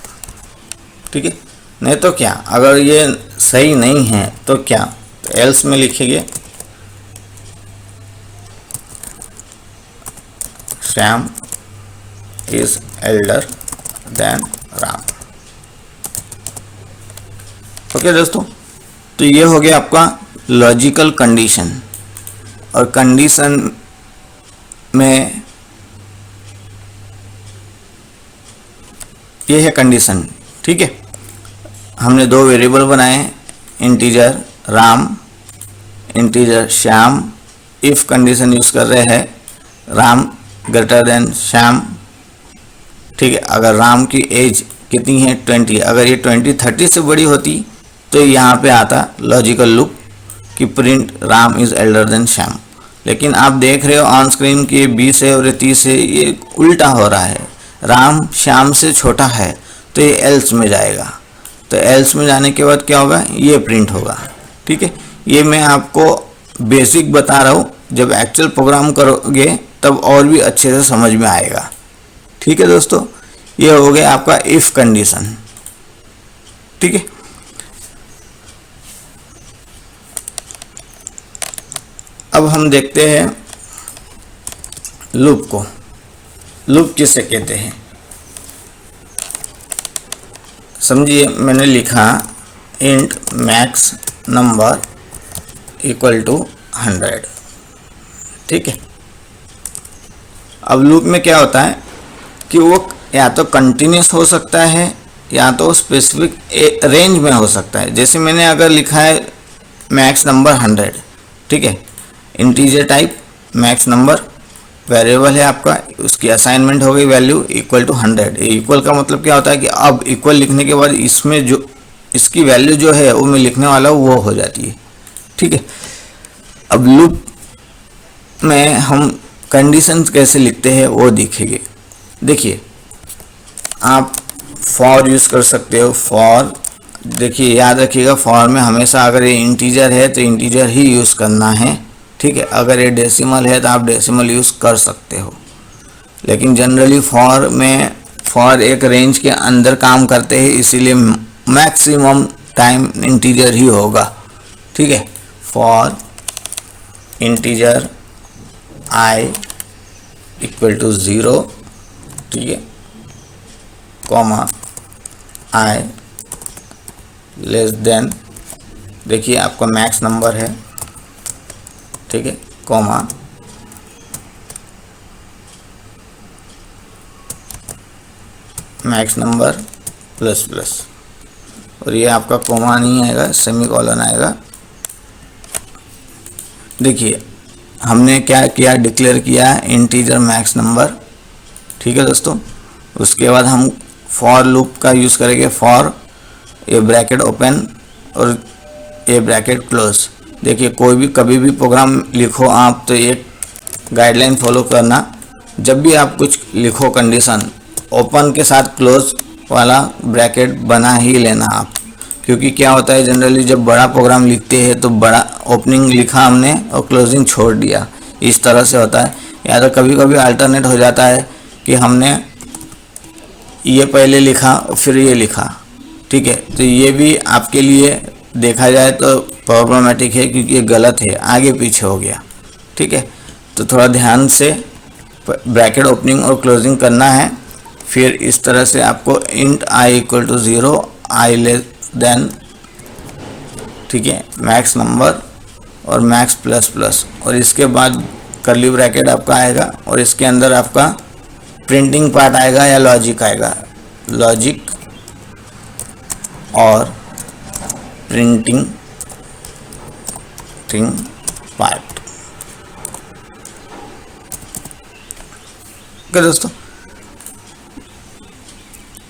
ठीक है। नहीं तो क्या, अगर ये सही नहीं है तो क्या, तो एल्स में लिखेंगे Shyam is elder than Ram. Okay दोस्तों, तो ये हो गया आपका लॉजिकल कंडीशन। और कंडीशन में ये है कंडीशन, ठीक है। हमने दो वेरिएबल बनाए हैं, integer Ram, integer Shyam. If condition use कर रहे हैं राम ग्रेटर देन श्याम, ठीक है। अगर राम की एज कितनी है 20, अगर ये 20 30 से बड़ी होती तो यहाँ पे आता लॉजिकल लूप कि print Ram is elder than Shyam. लेकिन आप देख रहे हो ऑन स्क्रीन कि ये 20 है और ये 30 है, ये उल्टा हो रहा है। राम श्याम से छोटा है तो ये एल्स में जाएगा। तो एल्स में जाने के बाद क्या होगा, ये प्रिंट होगा। ठीक है, ये मैं आपको बेसिक बता रहा हूँ, जब एक्चुअल प्रोग्राम करोगे तब और भी अच्छे से समझ में आएगा। ठीक है दोस्तों, ये हो गया आपका इफ कंडीशन। ठीक है, अब हम देखते हैं लूप को। लूप किसे कहते हैं समझिए, मैंने लिखा int max number equal to 100। ठीक है, अब लूप में क्या होता है कि वो या तो कंटिन्यूस हो सकता है या तो स्पेसिफिक रेंज में हो सकता है। जैसे मैंने अगर लिखा है मैक्स नंबर 100, ठीक है, integer type max number variable है आपका, उसकी असाइनमेंट हो गई वैल्यू इक्वल टू 100। इक्वल का मतलब क्या होता है कि अब इक्वल लिखने के बाद इसमें जो इसकी वैल्यू जो है वो मैं लिखने वाला हूँ वो हो जाती है। ठीक है, अब लूप में हम कंडीशंस कैसे लिखते हैं वो दिखेंगे। देखिए, आप फॉर यूज़ कर सकते हो। फॉर देखिए, याद रखिएगा, फॉर में हमेशा अगर ये इंटीजर है तो इंटीजर ही यूज़ करना है। ठीक है, अगर ये डेसिमल है तो आप डेसिमल यूज़ कर सकते हो, लेकिन जनरली फॉर में फॉर एक रेंज के अंदर काम करते हैं, इसीलिए मैक्सिमम टाइम इंटीजर ही होगा। ठीक है, for integer I equal to 0, ठीक है, कॉमा आई लेस देन, देखिए आपका मैक्स नंबर है, ठीक है, comma max number plus plus, और ये आपका कॉमा नहीं आएगा, सेमीकोलन आएगा। देखिए हमने क्या किया, डिक्लेयर किया इंटीजर मैक्स नंबर। ठीक है दोस्तों, उसके बाद हम फॉर लूप का यूज़ करेंगे। फॉर ये ब्रैकेट ओपन और ये ब्रैकेट क्लोज। देखिए, कोई भी कभी भी प्रोग्राम लिखो आप तो एक गाइडलाइन फॉलो करना, जब भी आप कुछ लिखो कंडीशन, ओपन के साथ क्लोज वाला ब्रैकेट बना ही लेना आप, क्योंकि क्या होता है जनरली जब बड़ा प्रोग्राम लिखते हैं तो बड़ा ओपनिंग लिखा हमने और क्लोजिंग छोड़ दिया, इस तरह से होता है। या तो कभी कभी अल्टरनेट हो जाता है कि हमने ये पहले लिखा और फिर ये लिखा। ठीक है, तो ये भी आपके लिए देखा जाए तो प्रॉब्लमेटिक है, क्योंकि ये गलत है, आगे पीछे हो गया। ठीक है, तो थोड़ा ध्यान से ब्रैकेट ओपनिंग और क्लोजिंग करना है। फिर इस तरह से आपको int I equal to 0, I less than, ठीक है, मैक्स नंबर और मैक्स प्लस प्लस, और इसके बाद कर्ली ब्रैकेट आपका आएगा और इसके अंदर आपका प्रिंटिंग पार्ट आएगा या लॉजिक आएगा, लॉजिक और प्रिंटिंग पार्ट। ओके दोस्तों,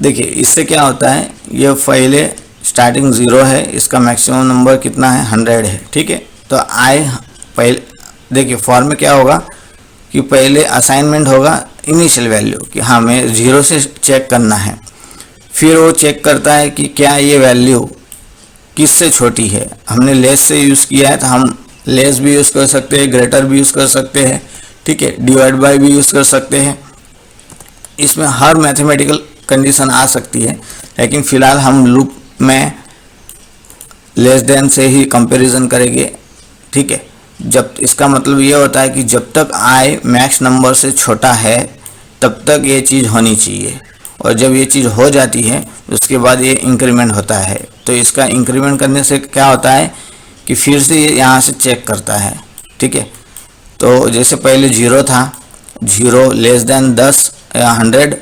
देखिए इससे क्या होता है, ये पहले स्टार्टिंग 0 है, इसका मैक्सिमम नंबर कितना है 100 है। ठीक है, तो आई पहले देखिए फॉर में क्या होगा कि पहले असाइनमेंट होगा इनिशियल वैल्यू कि हाँ मैं 0 से चेक करना है, फिर वो चेक करता है कि क्या ये वैल्यू किससे छोटी है। हमने लेस से यूज़ किया है तो हम लेस भी यूज़ कर सकते हैं, ग्रेटर भी यूज़ कर सकते हैं, ठीक है, डिवाइड बाय भी यूज़ कर सकते हैं। इसमें हर मैथमेटिकल कंडीशन आ सकती है, लेकिन फ़िलहाल हम लूप में लेस देन से ही कंपैरिजन करेंगे। ठीक है, जब इसका मतलब ये होता है कि जब तक आई मैक्स नंबर से छोटा है तब तक ये चीज़ होनी चाहिए, और जब ये चीज़ हो जाती है उसके बाद ये इंक्रीमेंट होता है। तो इसका इंक्रीमेंट करने से क्या होता है कि फिर से ये यहाँ से चेक करता है। ठीक है, तो जैसे पहले 0 था, 0 लेस देन 10 या 100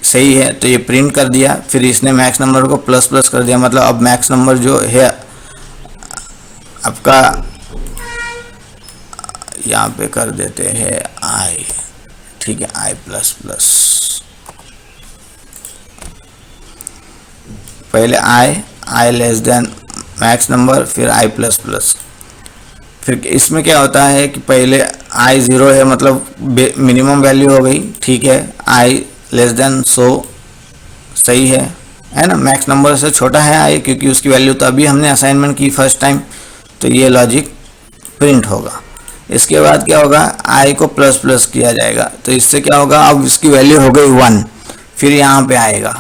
सही है, तो ये प्रिंट कर दिया, फिर इसने मैक्स नंबर को प्लस प्लस कर दिया, मतलब अब मैक्स नंबर जो है आपका यहाँ पे कर देते हैं आई, ठीक है, आई प्लस प्लस, पहले आई लेस देन मैक्स नंबर, फिर आई प्लस प्लस। फिर इसमें क्या होता है कि पहले आई 0 है, मतलब मिनिमम वैल्यू हो गई, ठीक है, आई लेस देन 100 सही है ना। मैक्स नंबर से छोटा है आई, क्योंकि उसकी वैल्यू तो अभी हमने असाइनमेंट की फर्स्ट टाइम, तो ये लॉजिक प्रिंट होगा। इसके बाद क्या होगा, आई को प्लस प्लस किया जाएगा, तो इससे क्या होगा, अब इसकी वैल्यू हो गई 1, फिर यहाँ पे आएगा,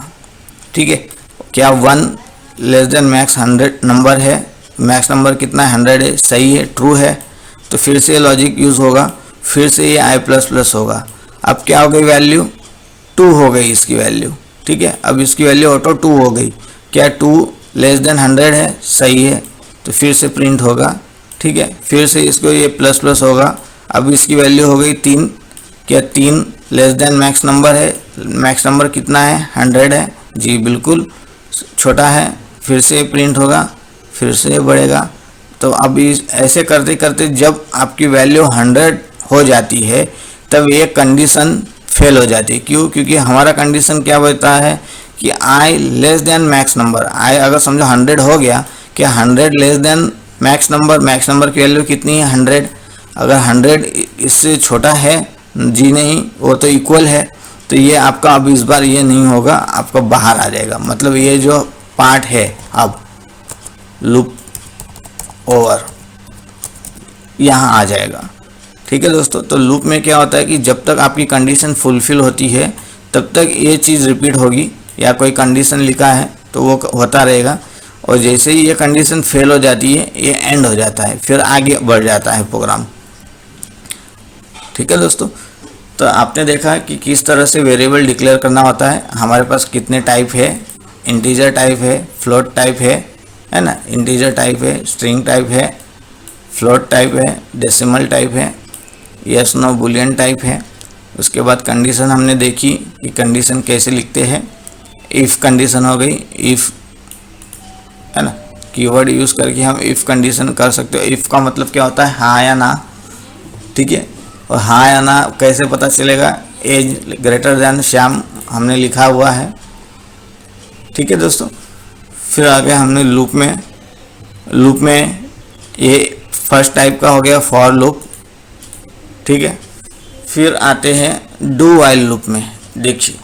ठीक है। क्या 1 लेस देन मैक्स 100 नंबर है, मैक्स नंबर कितना है 100 है, सही है, ट्रू है, तो फिर से लॉजिक यूज़ होगा, फिर से ये आई प्लस प्लस होगा। अब क्या हो गई वैल्यू, 2 हो गई इसकी वैल्यू, ठीक है। अब इसकी वैल्यू ऑटो 2 हो गई। क्या 2 लेस देन 100 है, सही है, तो फिर से प्रिंट होगा, ठीक है। फिर से इसको ये प्लस प्लस होगा। अब इसकी वैल्यू हो गई 3। क्या 3 लेस देन मैक्स नंबर है, मैक्स नंबर कितना है 100 है, जी बिल्कुल छोटा है, फिर से प्रिंट होगा, फिर से बढ़ेगा। तो अब ऐसे करते करते जब आपकी वैल्यू 100 हो जाती है तब ये कंडीशन फेल हो जाती है। क्यों, क्योंकि हमारा कंडीशन क्या बताता है कि आई लेस देन मैक्स नंबर, आई अगर समझो 100 हो गया, क्या 100 लेस देन मैक्स नंबर की वैल्यू कितनी है 100, अगर 100 इससे छोटा है, जी नहीं, वो तो इक्वल है, तो ये आपका अब इस बार ये नहीं होगा, आपका बाहर आ जाएगा। मतलब ये जो पार्ट है अब लूप ओवर यहाँ आ जाएगा, ठीक है दोस्तों। तो लूप में क्या होता है कि जब तक आपकी कंडीशन फुलफिल होती है तब तक ये चीज़ रिपीट होगी, या कोई कंडीशन लिखा है तो वो होता रहेगा, और जैसे ही ये कंडीशन फेल हो जाती है ये एंड हो जाता है, फिर आगे बढ़ जाता है प्रोग्राम, ठीक है दोस्तों। तो आपने देखा कि किस तरह से वेरिएबल डिक्लेयर करना होता है। हमारे पास कितने टाइप है, इंटीजर टाइप है, फ्लोट टाइप है ना, इंटीजर टाइप है, स्ट्रिंग टाइप है, फ्लोट टाइप है, डेसिमल टाइप है, यस नो बुलियन टाइप है। उसके बाद कंडीशन हमने देखी कि कंडीशन कैसे लिखते हैं। इफ़ कंडीशन हो गई, इफ़ है ना, कीवर्ड यूज़ करके हम इफ़ कंडीशन कर सकते हो। इफ़ का मतलब क्या होता है, हाँ या ना, ठीक है। और हाँ या ना कैसे पता चलेगा, एज ग्रेटर दैन श्याम हमने लिखा हुआ है, ठीक है दोस्तों। फिर आगे हमने लूप में ये फर्स्ट टाइप का हो गया फॉर लूप, ठीक है। फिर आते हैं डू वाइल लूप में। देखिए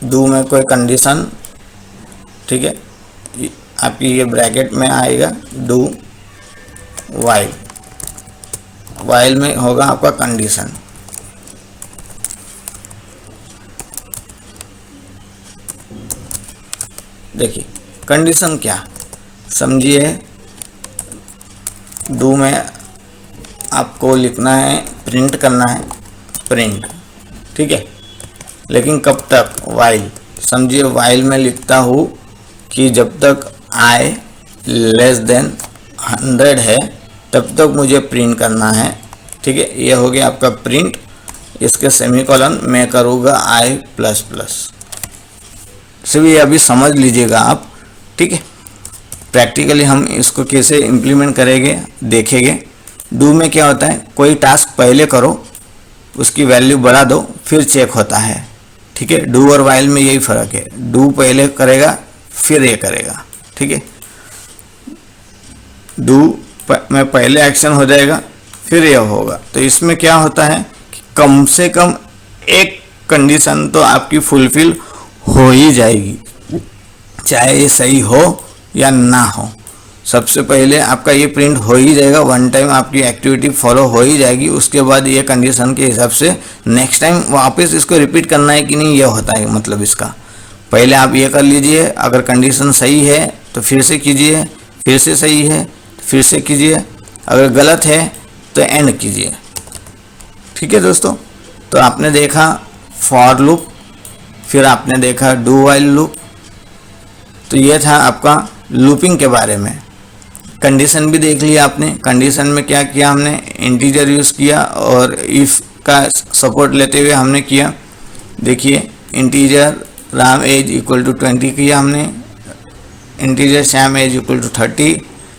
डू में कोई कंडीशन, ठीक है, आपकी ये ब्रैकेट में आएगा डू वाइल में होगा आपका कंडीशन। देखिए कंडीशन क्या समझिए, डू में आपको लिखना है, प्रिंट करना है, प्रिंट, ठीक है। लेकिन कब तक, वाइल, समझिए वाइल में लिखता हूँ कि जब तक आई लेस देन 100 है तब तक मुझे प्रिंट करना है, ठीक है। ये हो गया आपका प्रिंट। इसके सेमीकोलन मैं करूँगा आई प्लस प्लस। सिर्फ ये अभी समझ लीजिएगा आप, ठीक है। प्रैक्टिकली हम इसको कैसे इम्प्लीमेंट करेंगे देखेंगे। डू में क्या होता है, कोई टास्क पहले करो, उसकी वैल्यू बढ़ा दो, फिर चेक होता है, ठीक है। डू और वाइल में यही फ़र्क है, डू पहले करेगा फिर ये करेगा, ठीक है। डू में पहले एक्शन हो जाएगा फिर यह होगा। तो इसमें क्या होता है कि कम से कम एक कंडीशन तो आपकी फुलफिल हो ही जाएगी, चाहे ये सही हो या ना हो। सबसे पहले आपका ये प्रिंट हो ही जाएगा, वन टाइम आपकी एक्टिविटी फॉलो हो ही जाएगी। उसके बाद ये कंडीशन के हिसाब से नेक्स्ट टाइम वापस इसको रिपीट करना है कि नहीं, ये होता है मतलब इसका। पहले आप ये कर लीजिए, अगर कंडीशन सही है तो फिर से कीजिए, फिर से सही है फिर से कीजिए, अगर गलत है तो एंड कीजिए, ठीक है दोस्तों। तो आपने देखा फॉर लूप, फिर आपने देखा डू वाइल लूप। तो ये था आपका लूपिंग के बारे में। कंडीशन भी देख लिया आपने। कंडीशन में क्या किया हमने, इंटीजर यूज़ किया और इफ़ का सपोर्ट लेते हुए हमने किया। देखिए integer Ram age equal to 20 किया हमने, integer Shyam age equal to 30।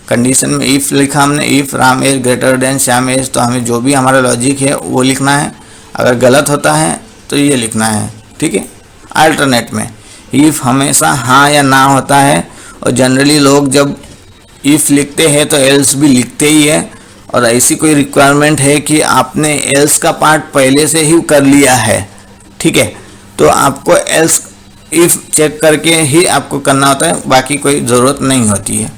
Condition में इफ़ लिखा हमने, if Ram age greater than Shyam age, तो हमें जो भी हमारा लॉजिक है वो लिखना है। अगर गलत होता है तो ये लिखना है, ठीक है। अल्टरनेट में इफ़ हमेशा हाँ या ना होता है, और जनरली लोग जब इफ़ लिखते हैं तो एल्स भी लिखते ही है, और ऐसी कोई रिक्वायरमेंट है कि आपने एल्स का पार्ट पहले से ही कर लिया है, ठीक है, तो आपको एल्स इफ चेक करके ही आपको करना होता है, बाकी कोई ज़रूरत नहीं होती है।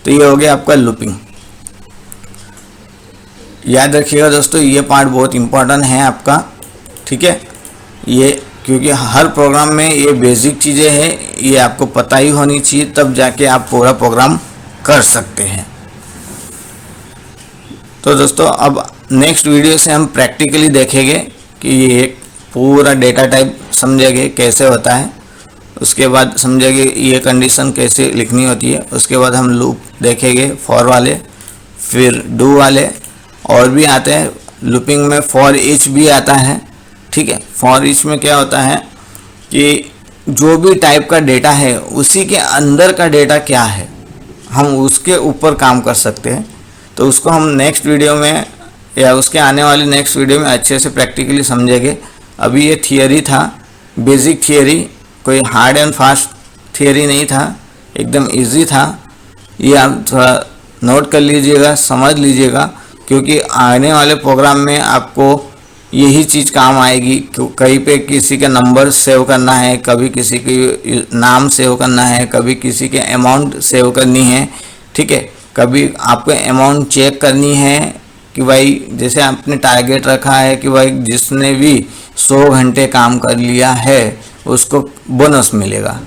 तो ये हो गया आपका लूपिंग। याद रखिएगा दोस्तों, ये पार्ट बहुत इंपॉर्टेंट है आपका, ठीक है, ये क्योंकि हर प्रोग्राम में ये बेसिक चीज़ें हैं, ये आपको पता ही होनी चाहिए, तब जाके आप पूरा प्रोग्राम कर सकते हैं। तो दोस्तों अब नेक्स्ट वीडियो से हम प्रैक्टिकली देखेंगे कि ये एक पूरा डेटा टाइप समझेंगे कैसे होता है, उसके बाद समझेंगे ये कंडीशन कैसे लिखनी होती है, उसके बाद हम लूप देखेंगे फॉर वाले, फिर डू वाले, और भी आते हैं लूपिंग में फॉर ईच भी आता है, ठीक है। फॉर ईच में क्या होता है कि जो भी टाइप का डेटा है उसी के अंदर का डेटा क्या है, हम उसके ऊपर काम कर सकते हैं। तो उसको हम नेक्स्ट वीडियो में या उसके आने वाली नेक्स्ट वीडियो में अच्छे से प्रैक्टिकली समझेंगे। अभी ये थियरी था, बेसिक थियरी, कोई हार्ड एंड फास्ट थियरी नहीं था, एकदम इजी था। ये आप थोड़ा नोट कर लीजिएगा, समझ लीजिएगा, क्योंकि आने वाले प्रोग्राम में आपको यही चीज़ काम आएगी। कहीं पे किसी के नंबर सेव करना है, कभी किसी की नाम सेव करना है, कभी किसी के अमाउंट सेव करनी है, ठीक है, कभी आपको अमाउंट चेक करनी है कि भाई जैसे आपने टारगेट रखा है कि भाई जिसने भी 100 घंटे काम कर लिया है उसको बोनस मिलेगा,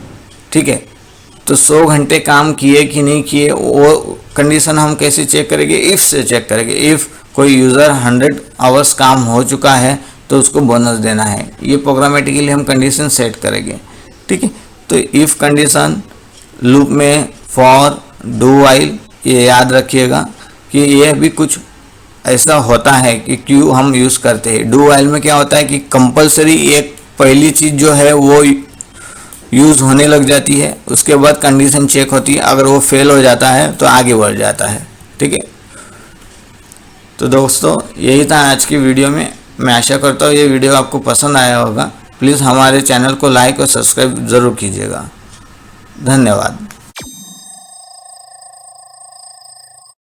ठीक है। तो 100 घंटे काम किए कि नहीं किए वो कंडीशन हम कैसे चेक करेंगे? इफ़ से चेक करेंगे। इफ़ कोई यूज़र 100 आवर्स काम हो चुका है तो उसको बोनस देना है, ये प्रोग्रामेटिकली हम कंडीशन सेट करेंगे, ठीक है। तो इफ़ कंडीशन, लूप में फॉर, डू वाइल, ये याद रखिएगा कि ये भी कुछ ऐसा होता है कि क्यों हम यूज़ करते हैं। डू वाइल में क्या होता है कि कंपलसरी एक पहली चीज़ जो है वो यूज़ होने लग जाती है, उसके बाद कंडीशन चेक होती है, अगर वो फेल हो जाता है तो आगे बढ़ जाता है, ठीक है। तो दोस्तों यही था आज की वीडियो में। मैं आशा करता हूँ ये वीडियो आपको पसंद आया होगा। प्लीज़ हमारे चैनल को लाइक और सब्सक्राइब ज़रूर कीजिएगा। धन्यवाद।